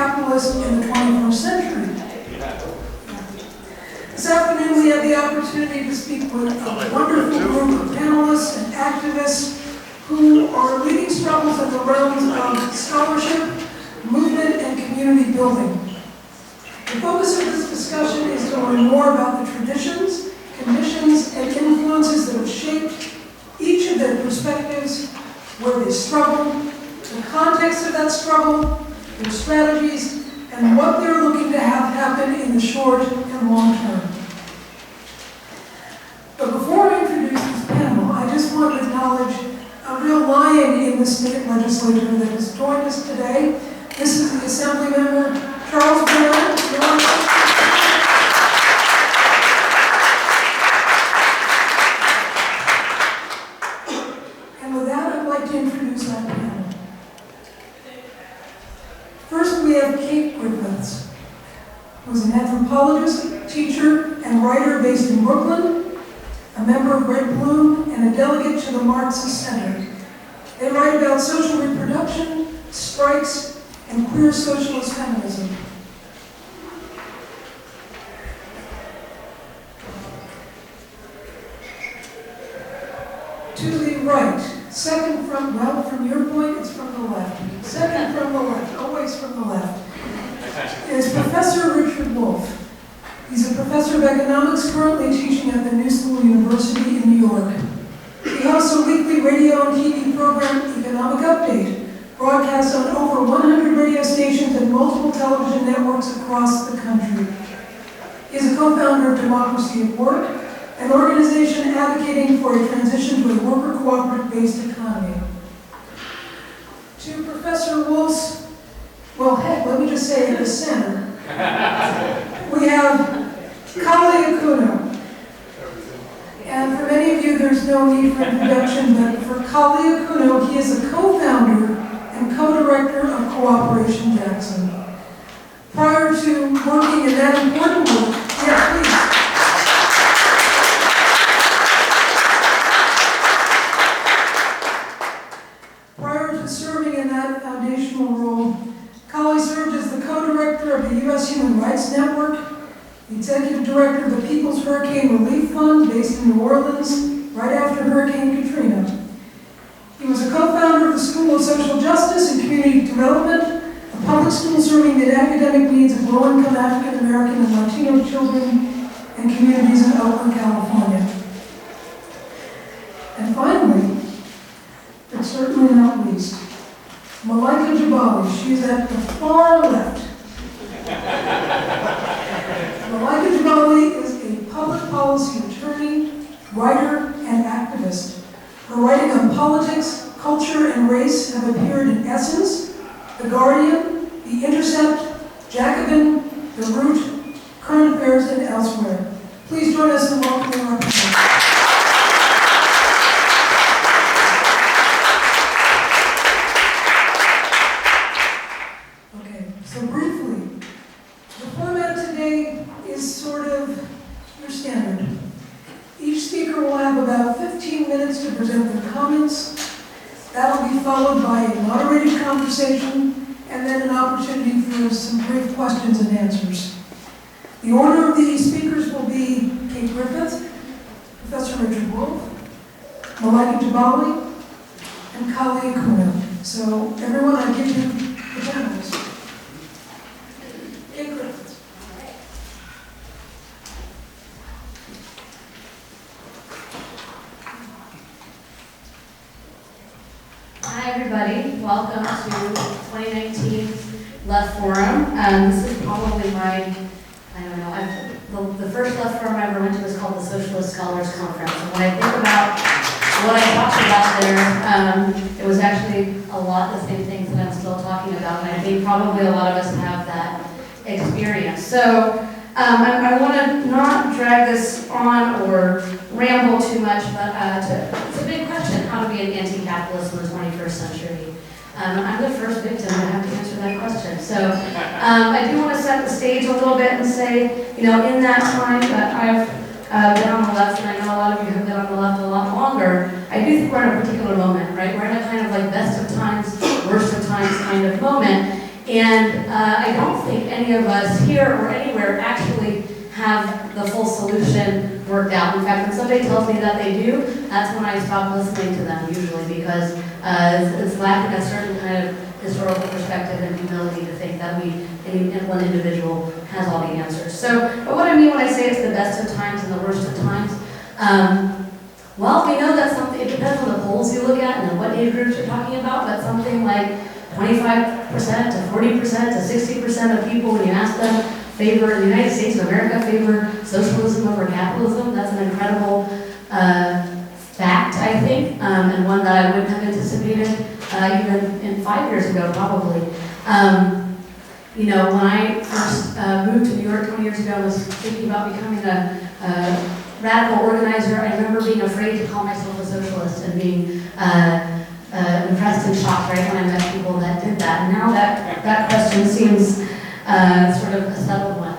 Anti-Capitalism in the 21st Century. This afternoon we have the opportunity to speak with a wonderful group of panelists and activists who are leading struggles in the realms of scholarship, movement, and community building. The focus of this discussion is to learn more about the traditions, conditions, and influences that have shaped each of their perspectives, where they struggle, the context of that struggle, their strategies, and what they're looking to have happen in the short and long term. But before I introduce this panel, I just want to acknowledge a real lion in the state legislature that has joined us today. This is the Assembly Member, Charles Barrett. And with that, I'd like to introduce our panel. First, we have Kate Griffiths, who's an anthropologist, teacher, and writer based in Brooklyn, a member of Red Bloom, and a delegate to the Marxist Center. They write about social reproduction, strikes, and queer socialist feminism. To the right, second from, well, from your point, it's from the left. Second from the left, always from the left, is Professor Richard Wolff. He's a professor of economics currently teaching at the New School University in New York. He hosts a weekly radio and TV program, Economic Update, broadcasts on over 100 radio stations and multiple television networks across the country. He is a co-founder of Democracy at Work, an organization advocating for a transition to a worker cooperative-based economy. To Professor Wolff's, well, heck, let me just say at the center, we have Kali Akuno. And for many of you, there's no need for introduction, but for Kali Akuno, he is a co-founder and co-director of Cooperation Jackson. Prior to working in that important work, yeah, please. Prior to serving in that foundational role, Kali served as the co-director of the U.S. Human Rights Network, the executive director of the People's Hurricane Relief Fund based in New Orleans right after Hurricane Katrina. He was a co-founder of the School of Social Justice and Community Development, a public school serving the academic needs of low-income African American and Latino children and communities in Oakland, California. And finally, but certainly not least, Malaika Jabali. She's at the far left. Malaika Jabali is a public policy attorney, writer, and activist. Her writing on politics, culture, and race have appeared in Essence, The Guardian, The Intercept, Jacobin, The Root, Current Affairs, and elsewhere. Please join us in welcoming our panel. To present their comments. That'll be followed by a moderated conversation and then an opportunity for some brief questions and answers. The order of the speakers will be Kate Griffiths, Professor Richard Wolff, Malaika Jabali, and Kali Akuno. So everyone, I give you the panelists. Kate Griffiths. Hi everybody, welcome to 2019 Left Forum. This is probably my, the first Left Forum I ever went to was called the Socialist Scholars Conference. And when I think about what I talked about there, it was actually a lot the same things that I'm still talking about, and I think probably a lot of us have that experience. So I want to not drag this on or ramble too much, but it's a big question, how to be an anti-capitalist in the 21st century. I'm the first victim to have to answer that question. So I do want to set the stage a little bit and say, in that time that I've been on the left, and I know a lot of you have been on the left a lot longer, I do think we're in a particular moment, right? We're in a kind of like best of times, worst of times kind of moment. And I don't think any of us here or anywhere actually have the full solution worked out. In fact, when somebody tells me that they do, that's when I stop listening to them usually, because it's lacking a certain kind of historical perspective and humility to think that one individual has all the answers. So, but what I mean when I say it's the best of times and the worst of times, well, we know that it depends on the polls you look at and what age groups you're talking about, but something like 25% to 40% to 60% of people, when you ask them, favor, the United States of America favor socialism over capitalism. That's an incredible fact, I think, and one that I wouldn't have anticipated even in 5 years ago, probably. You know, when I first moved to New York 20 years ago, I was thinking about becoming a radical organizer. I remember being afraid to call myself a socialist and being impressed and shocked right when I met people that did that. And now that question seems sort of a settled one,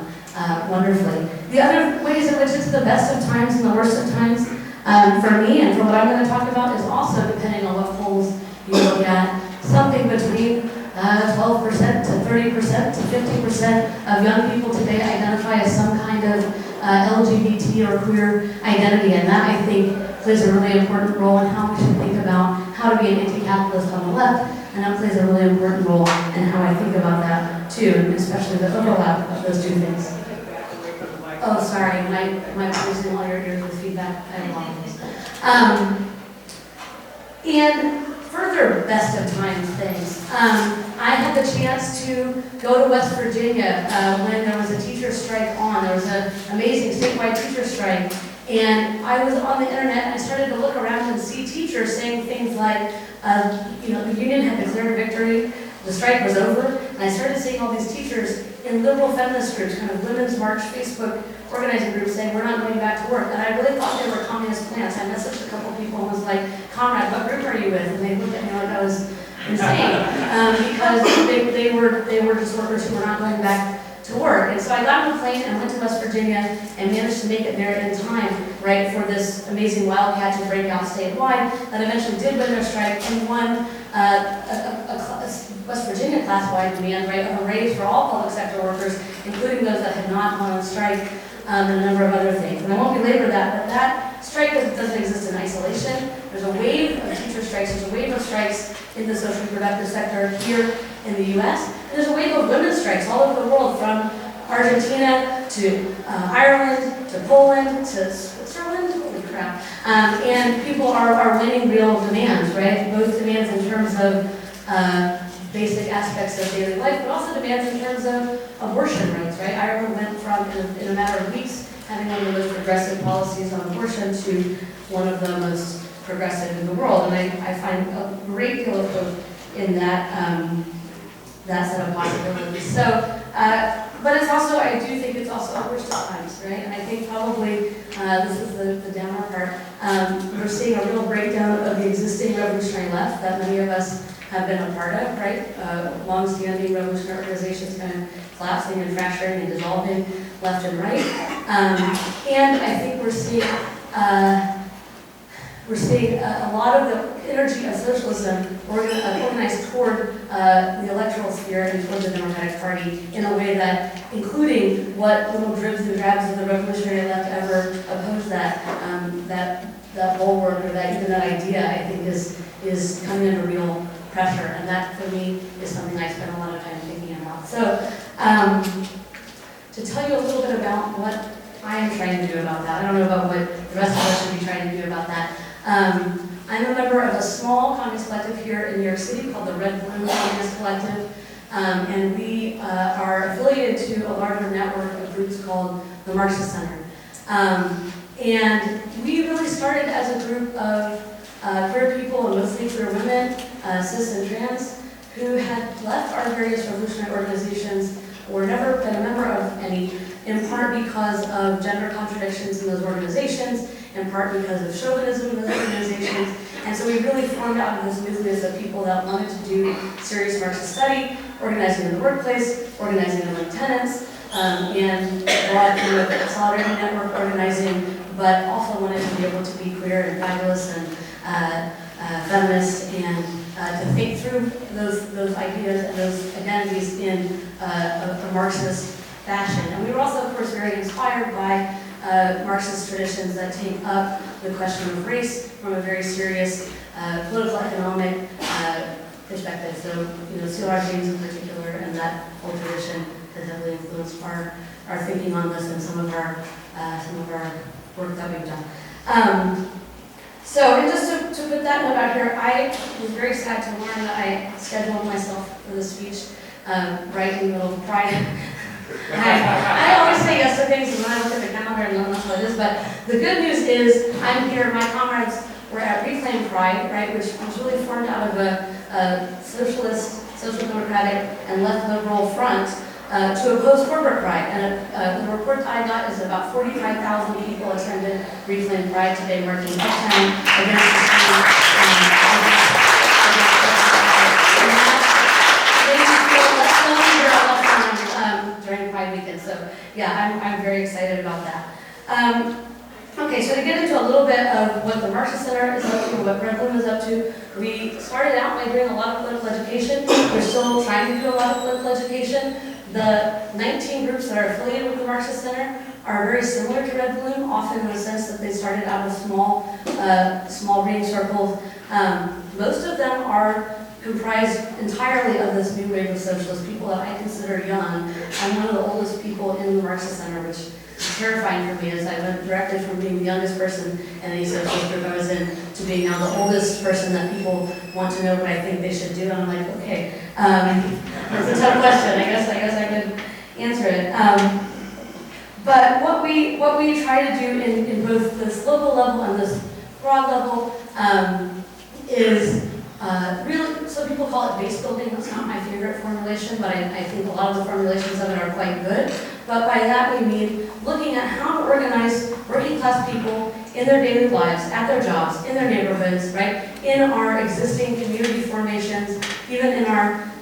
wonderfully. The other ways in which it's the best of times and the worst of times, for me and for what I'm going to talk about, is also depending on what polls you look at, something between 12% to 30% to 50% of young people today identify as some kind of LGBT or queer identity, and that, I think, plays a really important role in how we should think about how to be an anti-capitalist on the left, and that plays a really important role in how I think about that too, and especially the overlap of those two things. Oh, sorry, my voice in all your ears with feedback. I apologize. And further best of times things. I had the chance to go to West Virginia when there was a teacher strike on. There was an amazing statewide teacher strike. And I was on the internet and I started to look around and see teachers saying things like, the union had declared victory, the strike was over, and I started seeing all these teachers in liberal feminist groups, kind of women's march Facebook organizing groups saying, we're not going back to work. And I really thought they were communist plants. I messaged a couple people and was like, comrade, what group are you with? And they looked at me like I was insane, because they were just workers who were not going back to work. And so I got on a plane and went to West Virginia and managed to make it there in time, right, for this amazing wildcat to break out statewide that eventually did win their strike and won a West Virginia class-wide demand, right, of a raise for all public sector workers, including those that had not gone on strike, and a number of other things. And I won't belabor that, but that strike doesn't exist in isolation. There's a wave of teacher strikes, there's a wave of strikes in the social reproductive sector here in the US. And there's a wave of women's strikes all over the world, from Argentina to Ireland to Poland to Switzerland. Holy crap. And people are winning real demands, right? Both demands in terms of basic aspects of daily life, but also demands in terms of abortion rights, right? Ireland went from, in a matter of weeks, having one of the most progressive policies on abortion to one of the most progressive in the world. And I find a great deal of hope in that, that set of possibilities. So, but it's also, I do think it's also a worst of times, right? And I think probably, this is the downer part, we're seeing a real breakdown of the existing revolutionary left that many of us have been a part of, right? Long-standing revolutionary organizations kind of collapsing and fracturing and dissolving left and right. And I think we're seeing a lot of the energy of socialism organized toward the electoral sphere and toward the Democratic Party in a way that, including what little dribs and drabs of the revolutionary left ever opposed that bulwark or even that idea, I think is coming under real pressure, and that for me is something I spend a lot of time thinking about. So, to tell you a little bit about what I am trying to do about that, I don't know about what the rest of us should be trying to do about that. I'm a member of a small communist collective here in New York City called the Red Blue Communist Collective, and we are affiliated to a larger network of groups called the Marxist Center. And we really started as a group of queer people, and mostly queer women, cis and trans, who had left our various revolutionary organizations or never been a member of any, in part because of gender contradictions in those organizations, in part because of chauvinism in those organizations. And so we really formed out of this nucleus of people that wanted to do serious Marxist study, organizing in the workplace, organizing among tenants, and broad kind of solidarity network organizing, but also wanted to be able to be queer and fabulous and feminist and to think through those ideas and those identities in a Marxist fashion. And we were also, of course, very inspired by Marxist traditions that take up the question of race from a very serious political economic perspective. So, C.L.R. James in particular, and that whole tradition has heavily influenced our thinking on this and some of our work that we've done. So, and just to put that note out here, I was very sad to learn that I scheduled myself for this speech right in the middle of Pride. I always say yes to things, and then I look at the calendar and that's what it is. But the good news is, I'm here. My comrades were at Reclaim Pride, right, which was really formed out of a socialist, social democratic, and left liberal front to oppose corporate pride. And the report I got is about 45,000 people attended Reclaim Pride today, marking uptown against the state. During Pride weekend, so yeah, I'm very excited about that. Okay, so to get into a little bit of what the Marxist Center is up to, what Red Bloom is up to, we started out by doing a lot of political education. We're still trying to do a lot of political education. The 19 groups that are affiliated with the Marxist Center are very similar to Red Bloom, often in the sense that they started out with small reading circles. Most of them are comprised entirely of this new wave of socialist people that I consider young. I'm one of the oldest people in the Marxist Center, which is terrifying for me, as I went directly from being the youngest person in any socialist group I was in to being now the oldest person that people want to know what I think they should do. And I'm like, okay, it's a tough question. I guess I could answer it. But what we try to do in both this local level and this broad level is really, some people call it base building. That's not my favorite formulation, but I think a lot of the formulations of it are quite good. But by that we mean looking at how to organize working class people in their daily lives, at their jobs, in their neighborhoods, right? In our existing community formations, even in our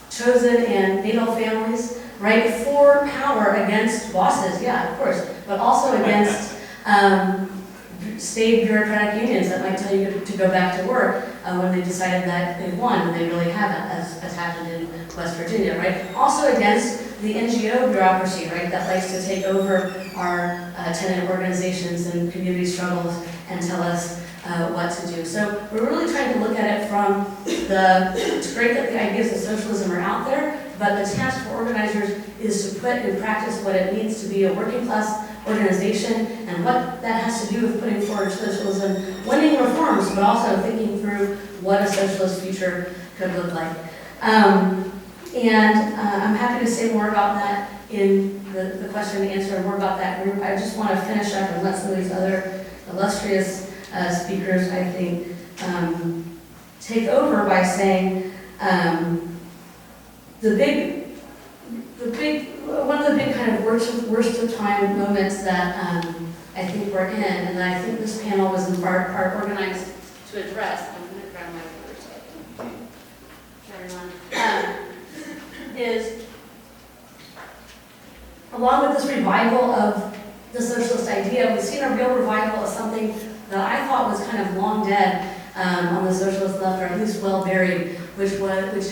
chosen and natal families, right? For power against bosses, yeah, of course, but also against state bureaucratic unions that might tell you to go back to work when they decided that they won, and they really haven't, as happened in West Virginia, right? Also against the NGO bureaucracy, right, that likes to take over our tenant organizations and community struggles and tell us what to do. So we're really trying to look at it from it's great that the ideas of socialism are out there, but the task for organizers is to put in practice what it means to be a working class organization and what that has to do with putting forward socialism, winning reforms, but also thinking through what a socialist future could look like. I'm happy to say more about that in the question and answer, and more about that group. I just want to finish up and let some of these other illustrious speakers, I think, take over by saying one of the big kind of worst of time moments that I think we're in, and that I think this panel was in part organized to address. I'm going to grab my paper so I can carry on. Is along with this revival of the socialist idea, we've seen a real revival of something that I thought was kind of long dead on the socialist left, or at least well buried, which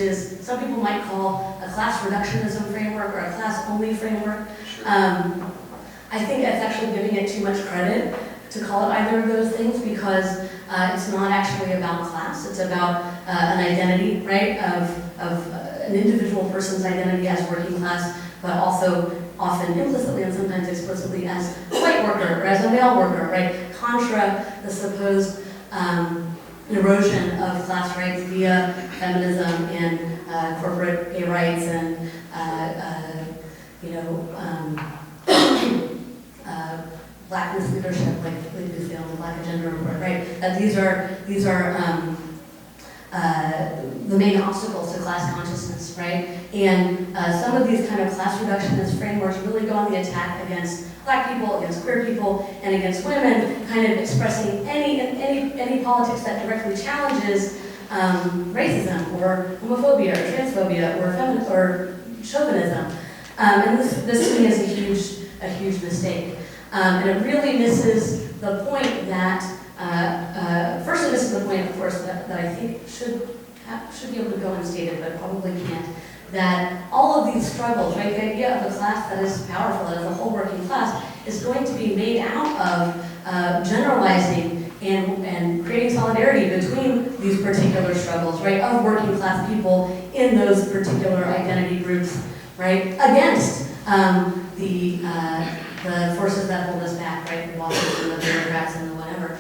is some people might call a class reductionism framework or a class-only framework. I think it's actually giving it too much credit to call it either of those things, because it's not actually about class. It's about an identity, right, of an individual person's identity as working class, but also often implicitly and sometimes explicitly as a white worker or as a male worker, right? Contra the supposed erosion of class rights via feminism and corporate gay rights and blackness leadership, like we see on the Black Agenda Report, right? That these are the main obstacles to class consciousness, right? And some of these kind of class reductionist frameworks really go on the attack against Black people, against queer people, and against women, kind of expressing any politics that directly challenges racism or homophobia or transphobia or chauvinism. And this to me is a huge mistake. And it really misses the point that, first it misses the point, of course, that I think should should be able to go unstated, but probably can't, that all of these struggles, right, the idea of a class that is powerful, that is a whole working class, is going to be made out of generalizing and creating solidarity between these particular struggles, right, of working class people in those particular identity groups, right, against the forces that hold us back, right, the bosses and the bureaucrats and the whatever.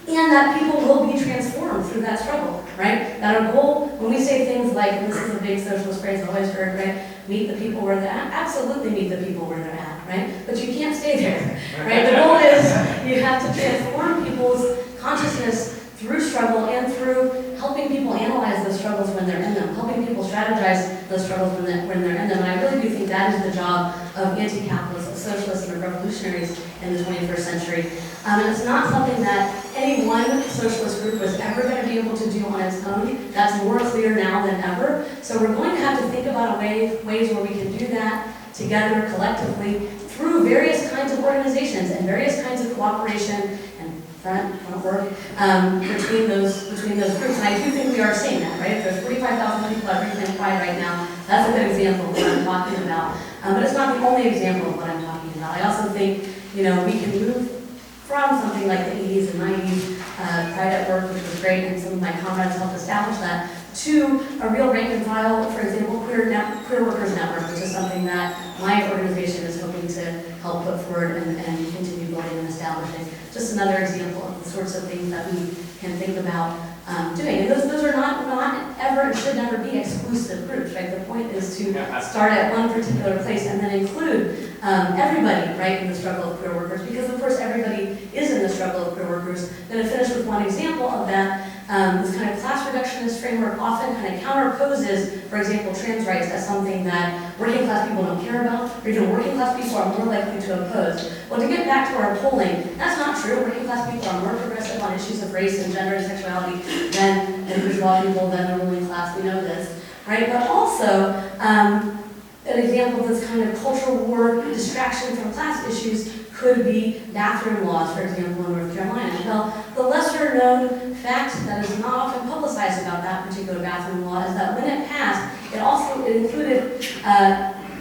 And that people will be transformed through that struggle, right? That our goal, when we say things like, and this is a big socialist phrase I've always heard, right? Meet the people where they're at. Absolutely meet the people where they're at, right? But you can't stay there, right? The goal is you have to transform people's consciousness through struggle and through helping people analyze those struggles when they're in them, helping people strategize those struggles when they're in them. And I really do think that is the job of anti-capitalists, of socialists, and of revolutionaries in the 21st century. And it's not something that any one socialist group was ever going to be able to do on its own. That's more clear now than ever. So we're going to have to think about ways where we can do that together collectively through various kinds of organizations and various kinds of cooperation and front work between those groups. And I do think we are seeing that, right? If there's 45,000 people at Reason Pride right now, that's a good example of what I'm talking about. But it's not the only example of what I'm talking about. I also think, we can move from something like the 80s and 90s, Pride at Work, which was great, and some of my comrades helped establish that, to a real rank and file, for example, queer workers network, which is something that my organization is hoping to help put forward and continue building and establishing. Just another example of the sorts of things that we can think about doing. And those are not ever and should never be exclusive groups, right? The point is to start at one particular place and then include everybody, right, in the struggle of queer workers, because of course everybody is in the struggle of queer workers. I'm going to finish with one example of that. This kind of class reductionist framework often kind of counterposes, for example, trans rights as something that working class people don't care about, or even working class people are more likely to oppose. Well, to get back to our polling, that's not true. Working class people are more progressive on issues of race and gender and sexuality than bourgeois people, than the ruling class. We know this, right? But also, an example of this kind of cultural war distraction from class issues could be bathroom laws, for example, in North Carolina. Well, the lesser known fact that is not often publicized about that particular bathroom law is that when it passed, it included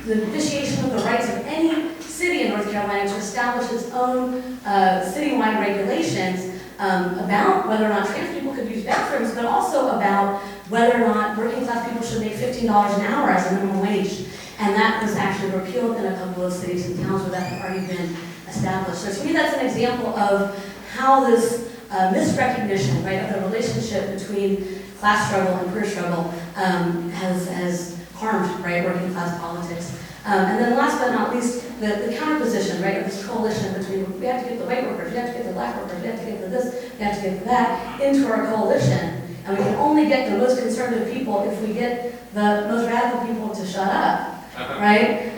the initiation of the rights of any city in North Carolina to establish its own citywide regulations about whether or not trans people could use bathrooms, but also about whether or not working class people should make $15 an hour as a minimum wage. And that was actually repealed in a couple of cities and towns where that had already been established. So to me, that's an example of how this misrecognition, right, of the relationship between class struggle and queer struggle has harmed, right, working class politics. And then last but not least, the counterposition, right, of this coalition between we have to get the white workers, we have to get the black workers, we have to get the this, we have to get the that into our coalition. And we can only get the most conservative people if we get the most radical people to shut up. Right?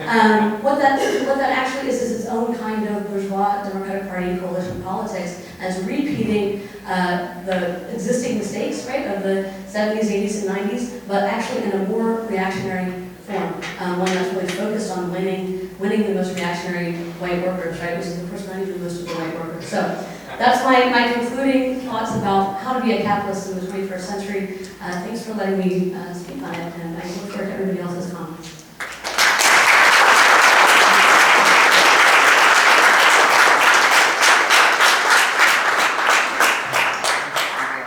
What that actually is its own kind of bourgeois Democratic Party coalition politics, as repeating the existing mistakes, right, of the 70s, 80s, and 90s, but actually in a more reactionary form, one that's really focused on winning the most reactionary white workers, right, which is of course not even most of the white workers. So that's my concluding thoughts about how to be a capitalist in the 21st century. Thanks for letting me speak on it, and I look forward to everybody else's comments.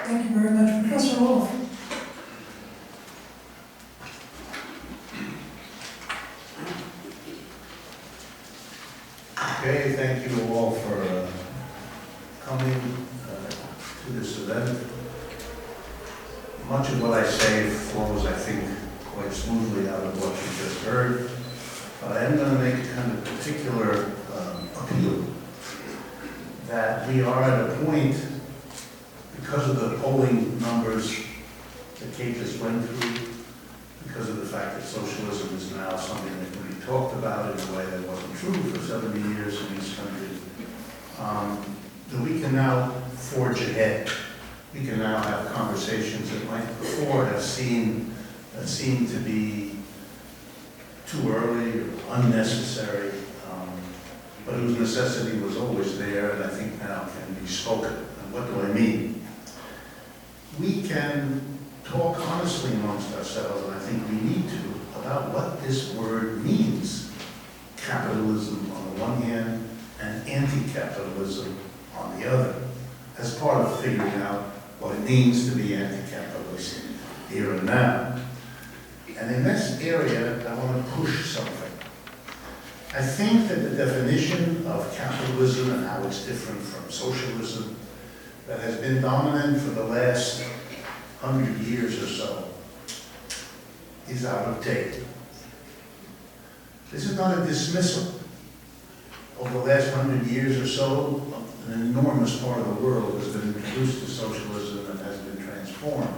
Thank you very much, Professor Wolff. Okay, thank you all for coming to this event. Much of what I say flows, I think, quite smoothly out of what you just heard. But I am going to make a kind of particular appeal that we are at a point, because of the polling numbers that Kate just went through, because of the fact that socialism is now something that can be talked about in a way that wasn't true for 70 years in this country, that we can now forge ahead. We can now have conversations that might before have seemed to be too early or unnecessary, but whose necessity was always there, and I think now can be spoken. And what do I mean? We can talk honestly amongst ourselves, and I think we need to, about what this word means. Capitalism on the one hand, and anti-capitalism on the other, as part of figuring out what it means to be anti-capitalist here and now. And in this area, I want to push something. I think that the definition of capitalism and how it's different from socialism that has been dominant for the last 100 years or so is out of date. This is not a dismissal. Over the last 100 years or so, an enormous part of the world has been introduced to socialism and has been transformed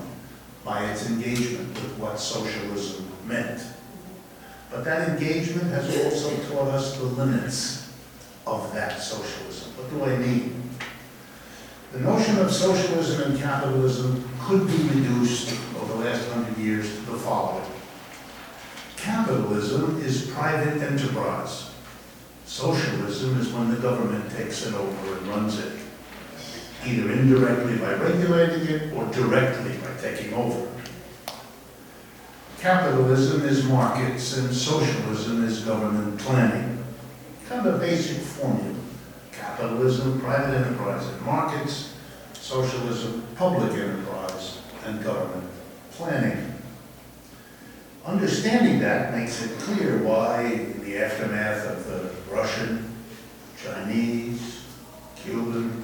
by its engagement with what socialism meant. But that engagement has also taught us the limits of that socialism. What do I mean? The notion of socialism and capitalism could be reduced over the last 100 years to the following. Capitalism is private enterprise. Socialism is when the government takes it over and runs it, either indirectly by regulating it or directly by taking over. Capitalism is markets and socialism is government planning. Kind of a basic formula. Capitalism, private enterprise and markets, socialism, public enterprise and government planning. Understanding that makes it clear why, in the aftermath of the Russian, Chinese, Cuban,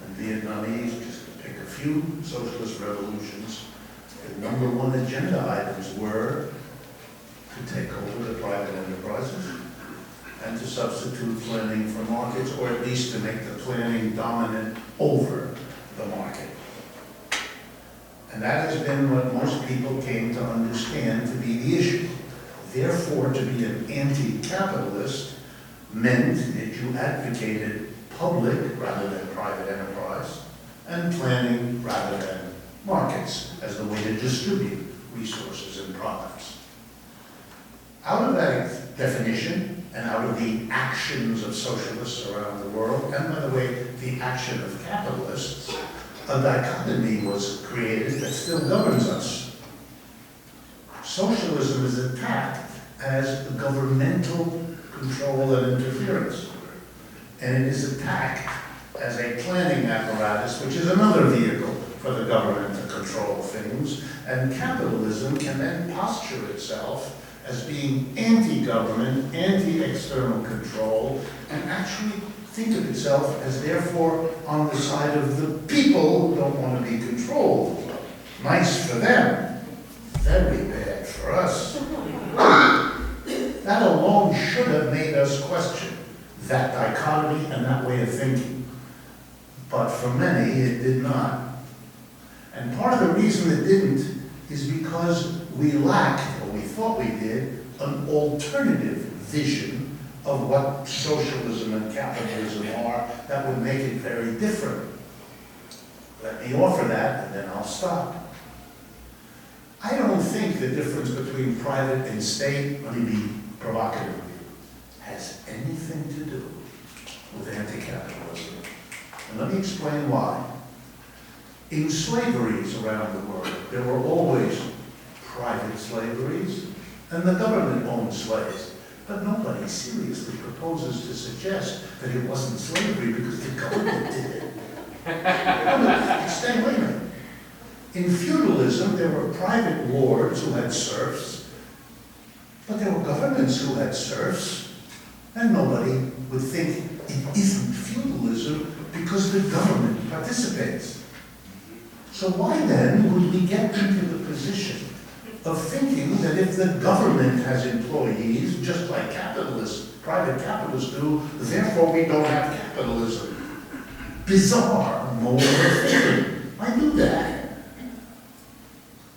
and Vietnamese, just to pick a few socialist revolutions, the number one agenda items were to take over the private enterprises and to substitute planning for markets, or at least to make the planning dominant over the market. And that has been what most people came to understand to be the issue. Therefore, to be an anti-capitalist meant that you advocated public rather than private enterprise and planning rather than markets as the way to distribute resources and products. Out of that definition and out of the actions of socialists around the world, and by the way, the action of capitalists, a dichotomy was created that still governs us. Socialism is attacked as governmental control and interference, and it is attacked as a planning apparatus, which is another vehicle for the government to control things, and capitalism can then posture itself as being anti-government, anti-external control, and actually think of itself as therefore on the side of the people who don't want to be controlled. Nice for them, very bad for us. That alone should have made us question that dichotomy and that way of thinking. But for many, it did not. And part of the reason it didn't is because we lacked, or we thought we did, an alternative vision of what socialism and capitalism are that would make it very different. Let me offer that, and then I'll stop. I don't think the difference between private and state, let me be provocative, has anything to do with anti-capitalism. And let me explain why. In slaveries around the world, there were always private slaveries, and the government owned slaves. But nobody seriously proposes to suggest that it wasn't slavery because the government did it. Wait a minute. In feudalism, there were private lords who had serfs, but there were governments who had serfs, and nobody would think it isn't feudalism because the government participates. So why then would we get into the position of thinking that if the government has employees, just like capitalists, private capitalists do, therefore we don't have capitalism? Bizarre mode of thinking. I knew that.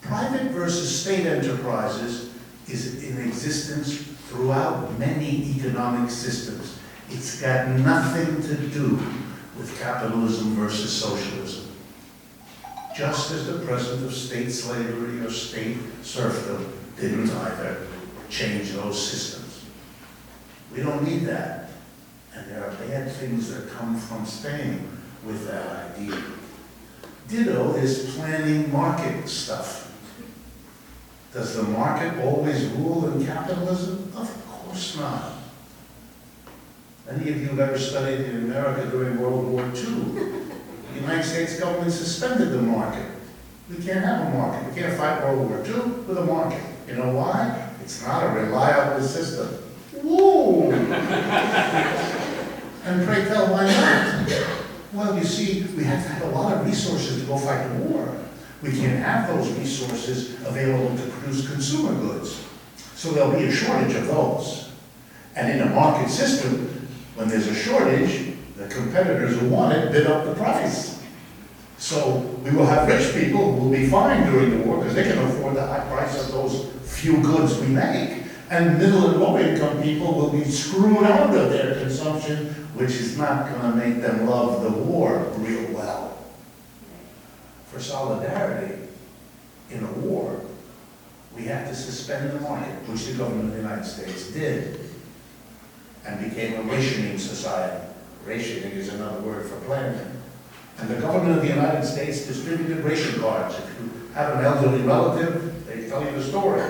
Private versus state enterprises is in existence throughout many economic systems. It's got nothing to do with capitalism versus socialism. Just as the presence of state slavery or state serfdom didn't either change those systems. We don't need that. And there are bad things that come from staying with that idea. Ditto is planning market stuff. Does the market always rule in capitalism? Of course not. Any of you have ever studied in America during World War II? The United States government suspended the market. We can't have a market. We can't fight World War II with a market. You know why? It's not a reliable system. Woo! And pray tell, why not? Well, you see, we have to have a lot of resources to go fight the war. We can't have those resources available to produce consumer goods. So there'll be a shortage of those. And in a market system, when there's a shortage, the competitors who want it bid up the price. So we will have rich people who will be fine during the war because they can afford the high price of those few goods we make. And middle and low income people will be screwed out of their consumption, which is not going to make them love the war real well. For solidarity in a war, we have to suspend the market, which the government of the United States did, and became a rationing society. Rationing is another word for planning. And the government of the United States distributed ration cards. If you have an elderly relative, they tell you the story.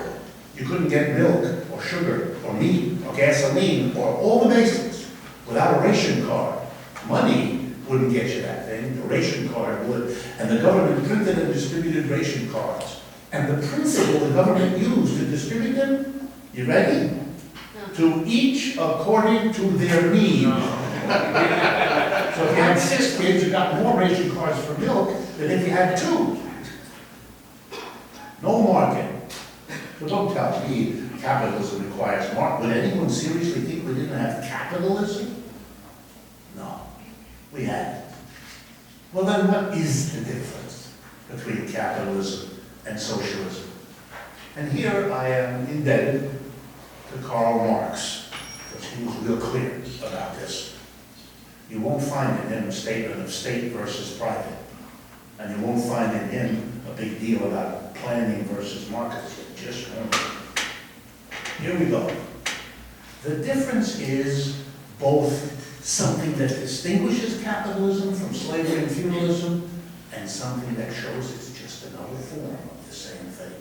You couldn't get milk or sugar or meat or gasoline or all the basics without a ration card. Money wouldn't get you that thing. The ration card would. And the government printed and distributed ration cards. And the principle the government used to distribute them, you ready? To each according to their need. So if you had 6 kids, you got more ration cards for milk than if you had 2. No market. So don't tell me capitalism requires market. Would anyone seriously think we didn't have capitalism? No, we had. Well then what is the difference between capitalism and socialism? And here I am indebted to Karl Marx, because he was real clear about this. You won't find in him a statement of state versus private. And you won't find in him a big deal about planning versus markets. You just won't. Here we go. The difference is both something that distinguishes capitalism from slavery and feudalism, and something that shows it's just another form of the same thing.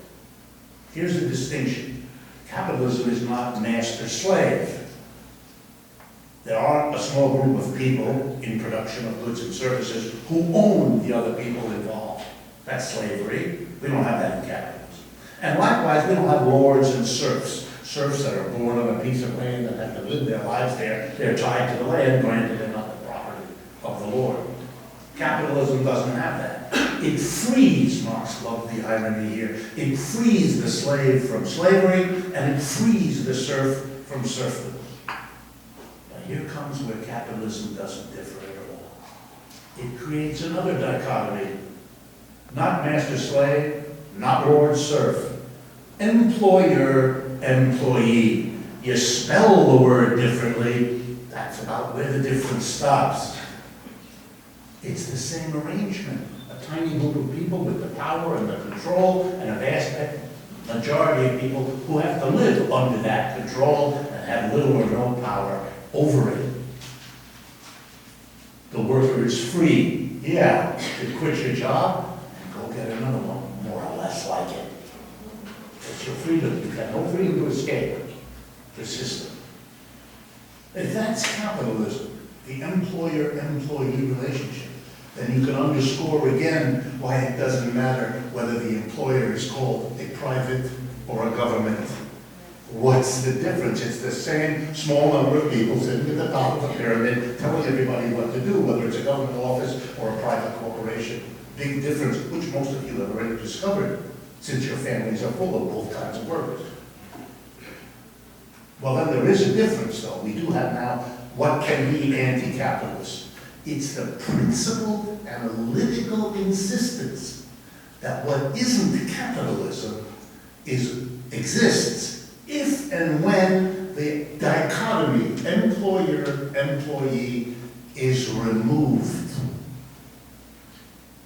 Here's the distinction. Capitalism is not master-slave. There are a small group of people in production of goods and services who own the other people involved. That's slavery. We don't have that in capitalism. And likewise, we don't have lords and serfs. Serfs that are born on a piece of land and have to live their lives there. They're tied to the land, granted they're not the property of the lord. Capitalism doesn't have that. It frees, Marx loved the irony here, it frees the slave from slavery, and it frees the serf from serfdom. Here comes where capitalism doesn't differ at all. It creates another dichotomy. Not master-slave, not lord-serf. Employer-employee. You spell the word differently, that's about where the difference stops. It's the same arrangement. A tiny group of people with the power and the control, and a vast majority of people who have to live under that control and have little or no power over it. The worker is free. Yeah, to quit your job and go get another one, more or less like it. It's your freedom. You have no freedom to escape the system. If that's capitalism, the employer-employee relationship, then you can underscore again why it doesn't matter whether the employer is called a private or a government. What's the difference? It's the same small number of people sitting at the top of the pyramid telling everybody what to do, whether it's a government office or a private corporation. Big difference, which most of you have already discovered, since your families are full of both kinds of workers. Well, then there is a difference, though. We do have now what can be anti-capitalist. It's the principled analytical insistence that what isn't capitalism exists if and when the dichotomy employer-employee is removed.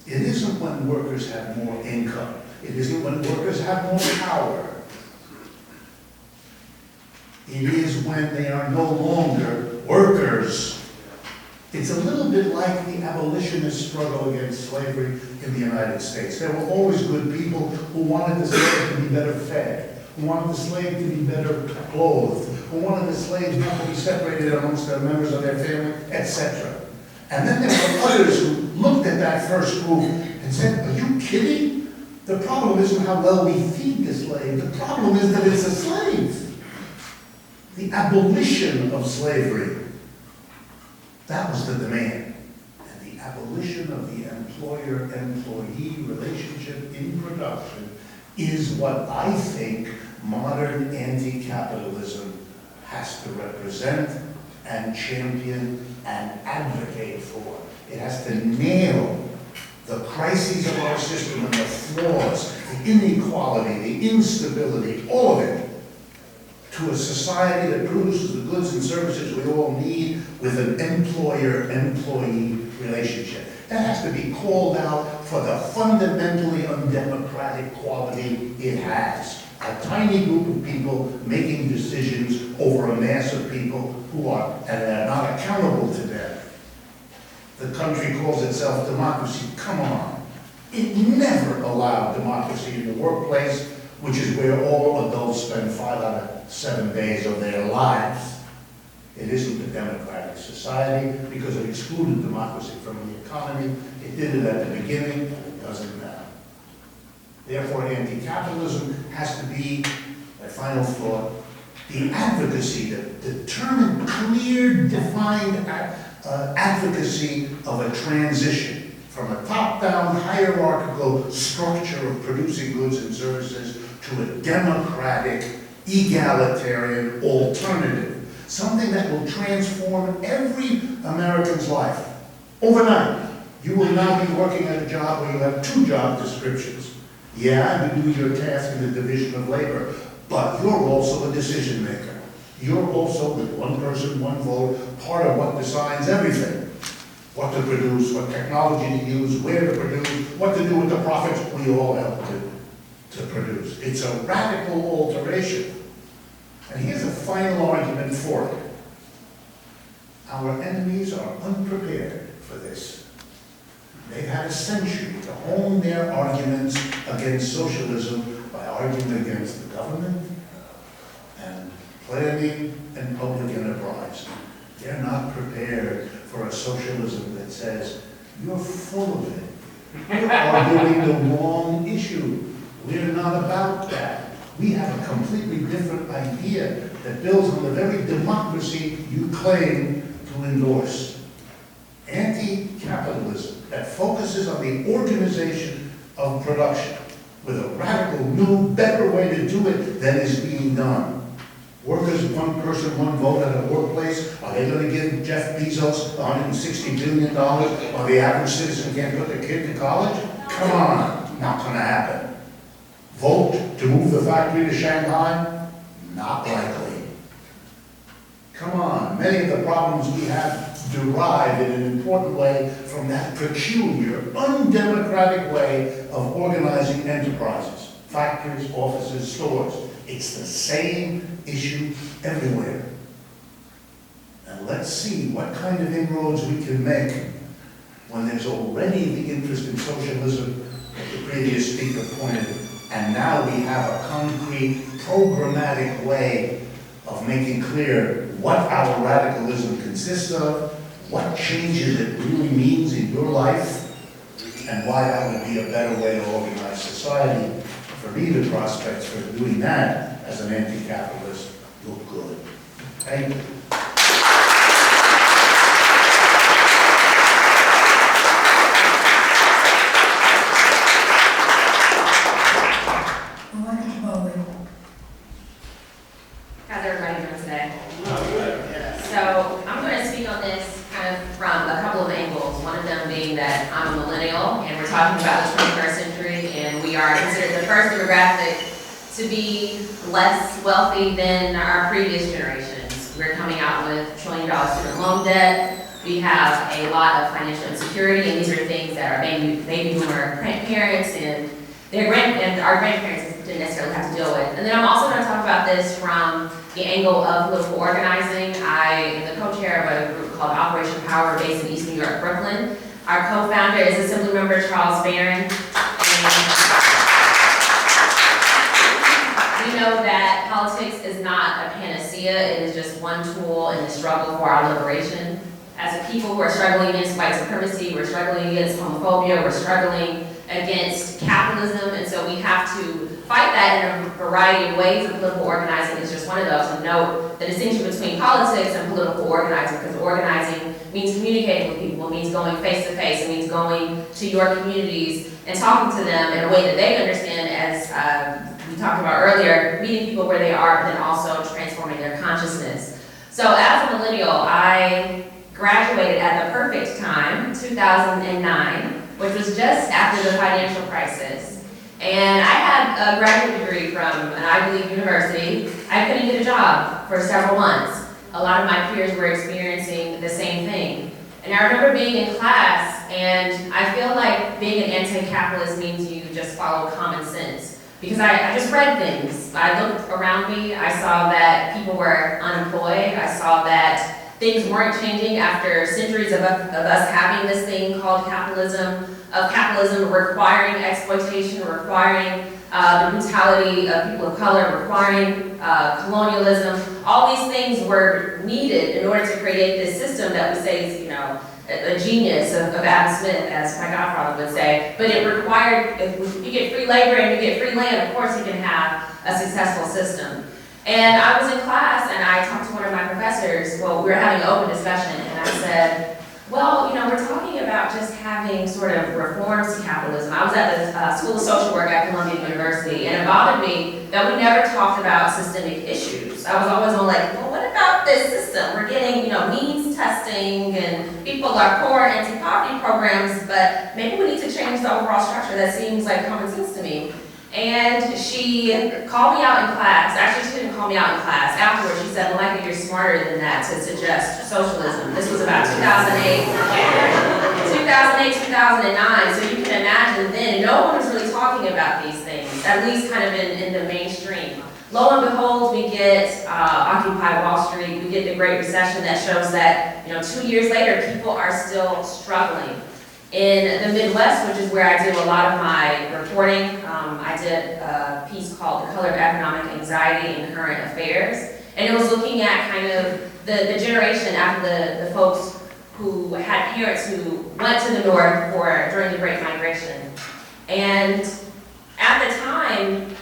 It isn't when workers have more income. It isn't when workers have more power. It is when they are no longer workers. It's a little bit like the abolitionist struggle against slavery in the United States. There were always good people who wanted the slave to be better fed, who wanted the slave to be better clothed, who wanted the slaves not to be separated amongst the members of their family, etc. And then there were others who looked at that first group and said, are you kidding? The problem isn't how well we feed the slave. The problem is that it's a slave. The abolition of slavery. That was the demand. And the abolition of the employer-employee relationship in production is what I think modern anti-capitalism has to represent and champion and advocate for. It has to nail the crises of our system and the flaws, the inequality, the instability, all of it, to a society that produces the goods and services we all need with an employer-employee relationship. That has to be called out for the fundamentally undemocratic quality it has. A tiny group of people making decisions over a mass of people who are not accountable to them. The country calls itself democracy. Come on. It never allowed democracy in the workplace, which is where all adults spend 5 out of 7 days of their lives. It isn't a democratic society because it excluded democracy from the economy. It did it at the beginning, it doesn't now. Therefore, anti-capitalism has to be, my final thought, the advocacy, the determined, clear, defined advocacy of a transition from a top-down hierarchical structure of producing goods and services to a democratic, egalitarian alternative. Something that will transform every American's life. Overnight, you will now be working at a job where you have 2 job descriptions. Yeah, you do your task in the division of labor, but you're also a decision maker. You're also, with 1 person, 1 vote, part of what decides everything. What to produce, what technology to use, where to produce, what to do with the profits we all help to produce. It's a radical alteration. And here's a final argument for it. Our enemies are unprepared for this. They've had a century to hone their arguments against socialism by arguing against the government and planning and public enterprise. They're not prepared for a socialism that says, you're full of it. You're arguing the wrong issue. We're not about that. We have a completely different idea that builds on the very democracy you claim to endorse. Anti-capitalism that focuses on the organization of production with a radical, new, better way to do it than is being done. Workers, 1 person, 1 vote at a workplace. Are they going to give Jeff Bezos $160 billion while the average citizen can't put their kid to college? Come on, not going to happen. Vote to move the factory to Shanghai? Not likely. Come on, many of the problems we have derive in an important way from that peculiar, undemocratic way of organizing enterprises, factories, offices, stores. It's the same issue everywhere. And let's see what kind of inroads we can make when there's already the interest in socialism that the previous speaker pointed out. And now we have a concrete, programmatic way of making clear what our radicalism consists of, what changes it really means in your life, and why that would be a better way to organize society. For me, the prospects for doing that as an anti-capitalist look good. Thank you. How's everybody doing today? So I'm going to speak on this kind of from a couple of angles. One of them being that I'm a millennial and we're talking about the 21st century and we are considered the first demographic to be less wealthy than our previous generations. We're coming out with $1 trillion student loan debt. We have a lot of financial insecurity, and these are things that our baby boomer parents and our grandparents didn't necessarily have to deal with. And then I'm also going to talk about this from the angle of political organizing. I am the co-chair of a group called Operation Power, based in East New York, Brooklyn. Our co-founder is Assembly Member Charles Barron. We know that politics is not a panacea, it is just one tool in the struggle for our liberation. As a people who are struggling against white supremacy, we're struggling against homophobia, we're struggling against capitalism, and so we have to fight that in a variety of ways, and political organizing is just one of those. And note the distinction between politics and political organizing, because organizing means communicating with people, it means going face to face, it means going to your communities and talking to them in a way that they understand, as we talked about earlier, meeting people where they are, but then also transforming their consciousness. So as a millennial, I graduated at the perfect time, 2009, which was just after the financial crisis. And I had a graduate degree from an Ivy League university. I couldn't get a job for several months. A lot of my peers were experiencing the same thing. And I remember being in class, and I feel like being an anti-capitalist means you just follow common sense. Because I just read things. I looked around me, I saw that people were unemployed, I saw that things weren't changing after centuries of us having this thing called capitalism, of capitalism requiring exploitation, requiring the brutality of people of color, requiring colonialism. All these things were needed in order to create this system that we say is, you know, a genius of Adam Smith, as my godfather would say. But it required, if you get free labor and you get free land, of course you can have a successful system. And I was in class and I talked to one of my professors. Well, we were having an open discussion, and I said, well, you know, we're talking about just having sort of reforms to capitalism. I was at the School of Social Work at Columbia University, and it bothered me that we never talked about systemic issues. I was always on like, well, what about this system? We're getting, you know, means testing, and people are poor anti-poverty programs, but maybe we need to change the overall structure. That seems like common sense to me. And she called me out in class. Actually, she didn't call me out in class. Afterwards, she said, Malaika, you're smarter than that to suggest socialism. This was about 2008, 2009. So you can imagine then, no one was really talking about these things, at least kind of in the mainstream. Lo and behold, we get Occupy Wall Street. We get the Great Recession that shows that, you know, 2 years later, people are still struggling. In the Midwest, which is where I do a lot of my reporting, I did a piece called The Color of Economic Anxiety in Current Affairs. And it was looking at kind of the generation after the folks who had parents who went to the North during the Great Migration. And at the time,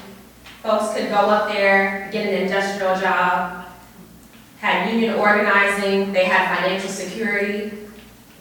folks could go up there, get an industrial job, had union organizing, they had financial security.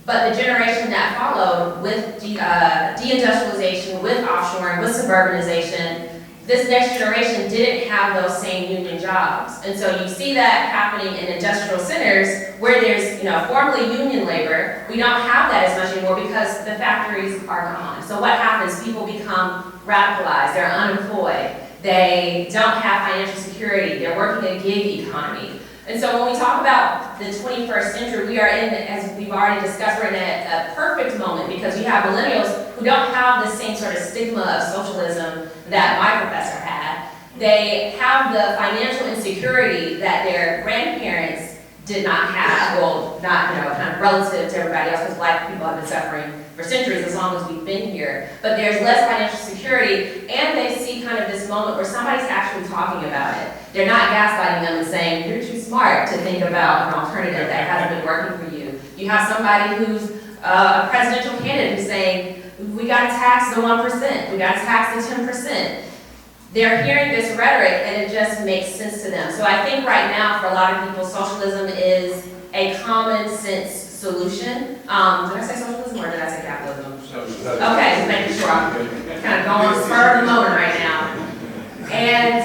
But the generation that followed with deindustrialization, with offshoring, with suburbanization, this next generation didn't have those same union jobs. And so you see that happening in industrial centers where there's, you know, formerly union labor. We don't have that as much anymore because the factories are gone. So what happens? People become radicalized, they're unemployed, they don't have financial security, they're working a gig economy. And so when we talk about the 21st century, we are in, as we've already discussed, we're in a perfect moment because you have millennials who don't have the same sort of stigma of socialism that my professor had. They have the financial insecurity that their grandparents did not have, well, not, you know, kind of relative to everybody else, because Black people have been suffering for centuries as long as we've been here. But there's less financial security, and they see kind of this moment where somebody's actually talking about it. They're not gaslighting them and saying, you're too smart to think about an alternative that hasn't been working for you. You have somebody who's a presidential candidate who's saying, we got to tax the 1%, we got to tax the 10%. They're hearing this rhetoric and it just makes sense to them. So I think right now for a lot of people, socialism is a common sense solution. Did I say socialism or did I say capitalism? Socialism. Okay, just making sure. I'm kind of going spur of the moment right now. And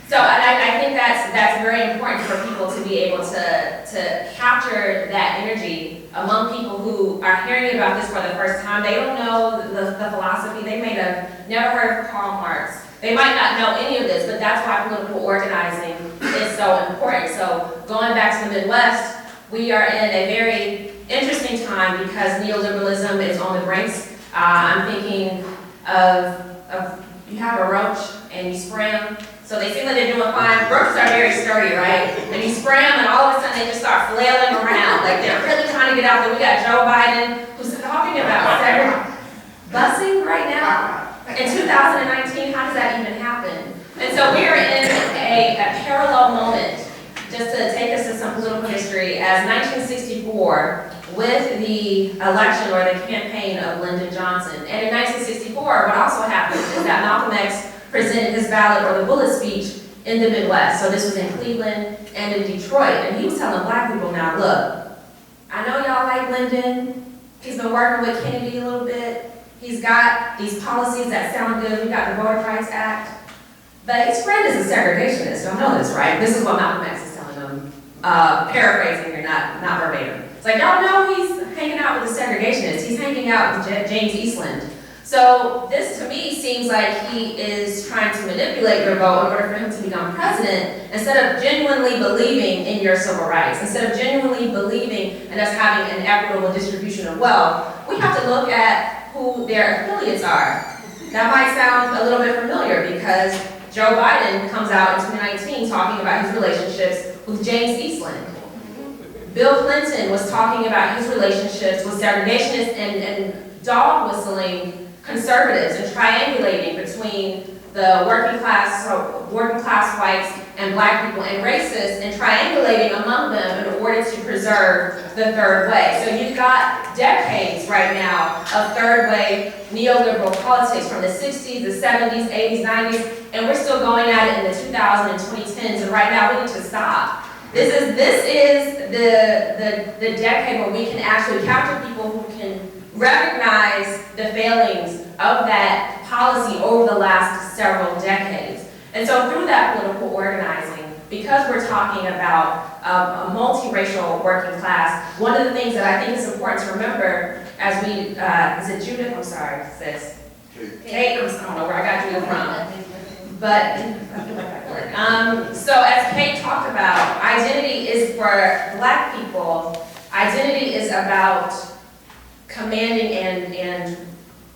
so I think that's very important for people to be able to capture that energy among people who are hearing about this for the first time. They don't know the philosophy. They may have never heard of Karl Marx. They might not know any of this, but that's why political organizing is so important. So going back to the Midwest, we are in a very interesting time because neoliberalism is on the brinks. I'm thinking of you have a roach and you spray them, So they seem like they're doing fine. Brooks are very sturdy, right? And you spray them and all of a sudden they just start flailing around. Like they're really trying to get out there. We got Joe Biden who's talking about busing right now. In 2019, how does that even happen? And so we are in a parallel moment, just to take us to some political history, as 1964 with the election or the campaign of Lyndon Johnson. And in 1964, what also happened is that Malcolm X presented his ballot or the bullet speech in the Midwest. So this was in Cleveland and in Detroit. And he was telling black people, now look, I know y'all like Lyndon. He's been working with Kennedy a little bit. He's got these policies that sound good. We got the Voter Rights Act. But his friend is a segregationist. Y'all know this, right? This is what Malcolm X is telling them. Paraphrasing here, not verbatim. It's like, y'all know he's hanging out with the segregationists. He's hanging out with James Eastland. So this, to me, seems like he is trying to manipulate your vote in order for him to become president, instead of genuinely believing in your civil rights, instead of genuinely believing in us having an equitable distribution of wealth. We have to look at who their affiliates are. That might sound a little bit familiar because Joe Biden comes out in 2019 talking about his relationships with James Eastland. Bill Clinton was talking about his relationships with segregationists and dog whistling conservatives and triangulating between the working class whites and black people and racists and triangulating among them in order to preserve the third way. So you've got decades right now of third way neoliberal politics from the 60s, the 70s, 80s, 90s, and we're still going at it in the 2000s and 2010s, and right now we need to stop. This is the decade where we can actually capture people who can recognize the failings of that policy over the last several decades. And so through that political organizing, because we're talking about a multiracial working class, one of the things that I think is important to remember as we, is it Judith? I'm sorry, sis. Kate, I don't know where I got Judith from. But, so as Kate talked about, identity is for black people, identity is about commanding and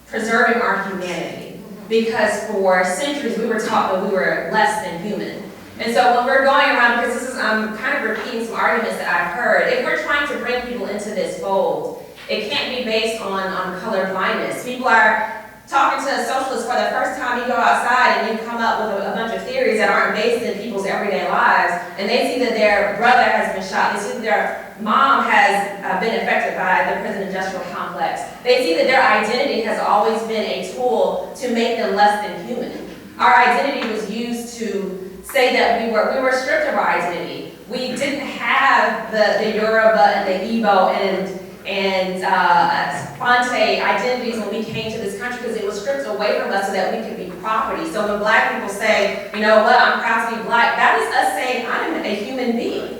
preserving our humanity. Because for centuries we were taught that we were less than human. And so when we're going around, because this is, I'm kind of repeating some arguments that I've heard, if we're trying to bring people into this fold, it can't be based on color blindness. People are talking to a socialist for the first time. You go outside and you come up with a bunch of theories that aren't based in people's everyday lives, and they see that their brother has been shot, they see that their mom has been affected by the prison industrial complex. They see that their identity has always been a tool to make them less than human. Our identity was used to say that we were stripped of our identity. We didn't have the Yoruba and the Igbo and Fonte identities when we came to this country, because it was stripped away from us so that we could be property. So when black people say, you know what, I'm proud to be black, that is us saying I'm a human being.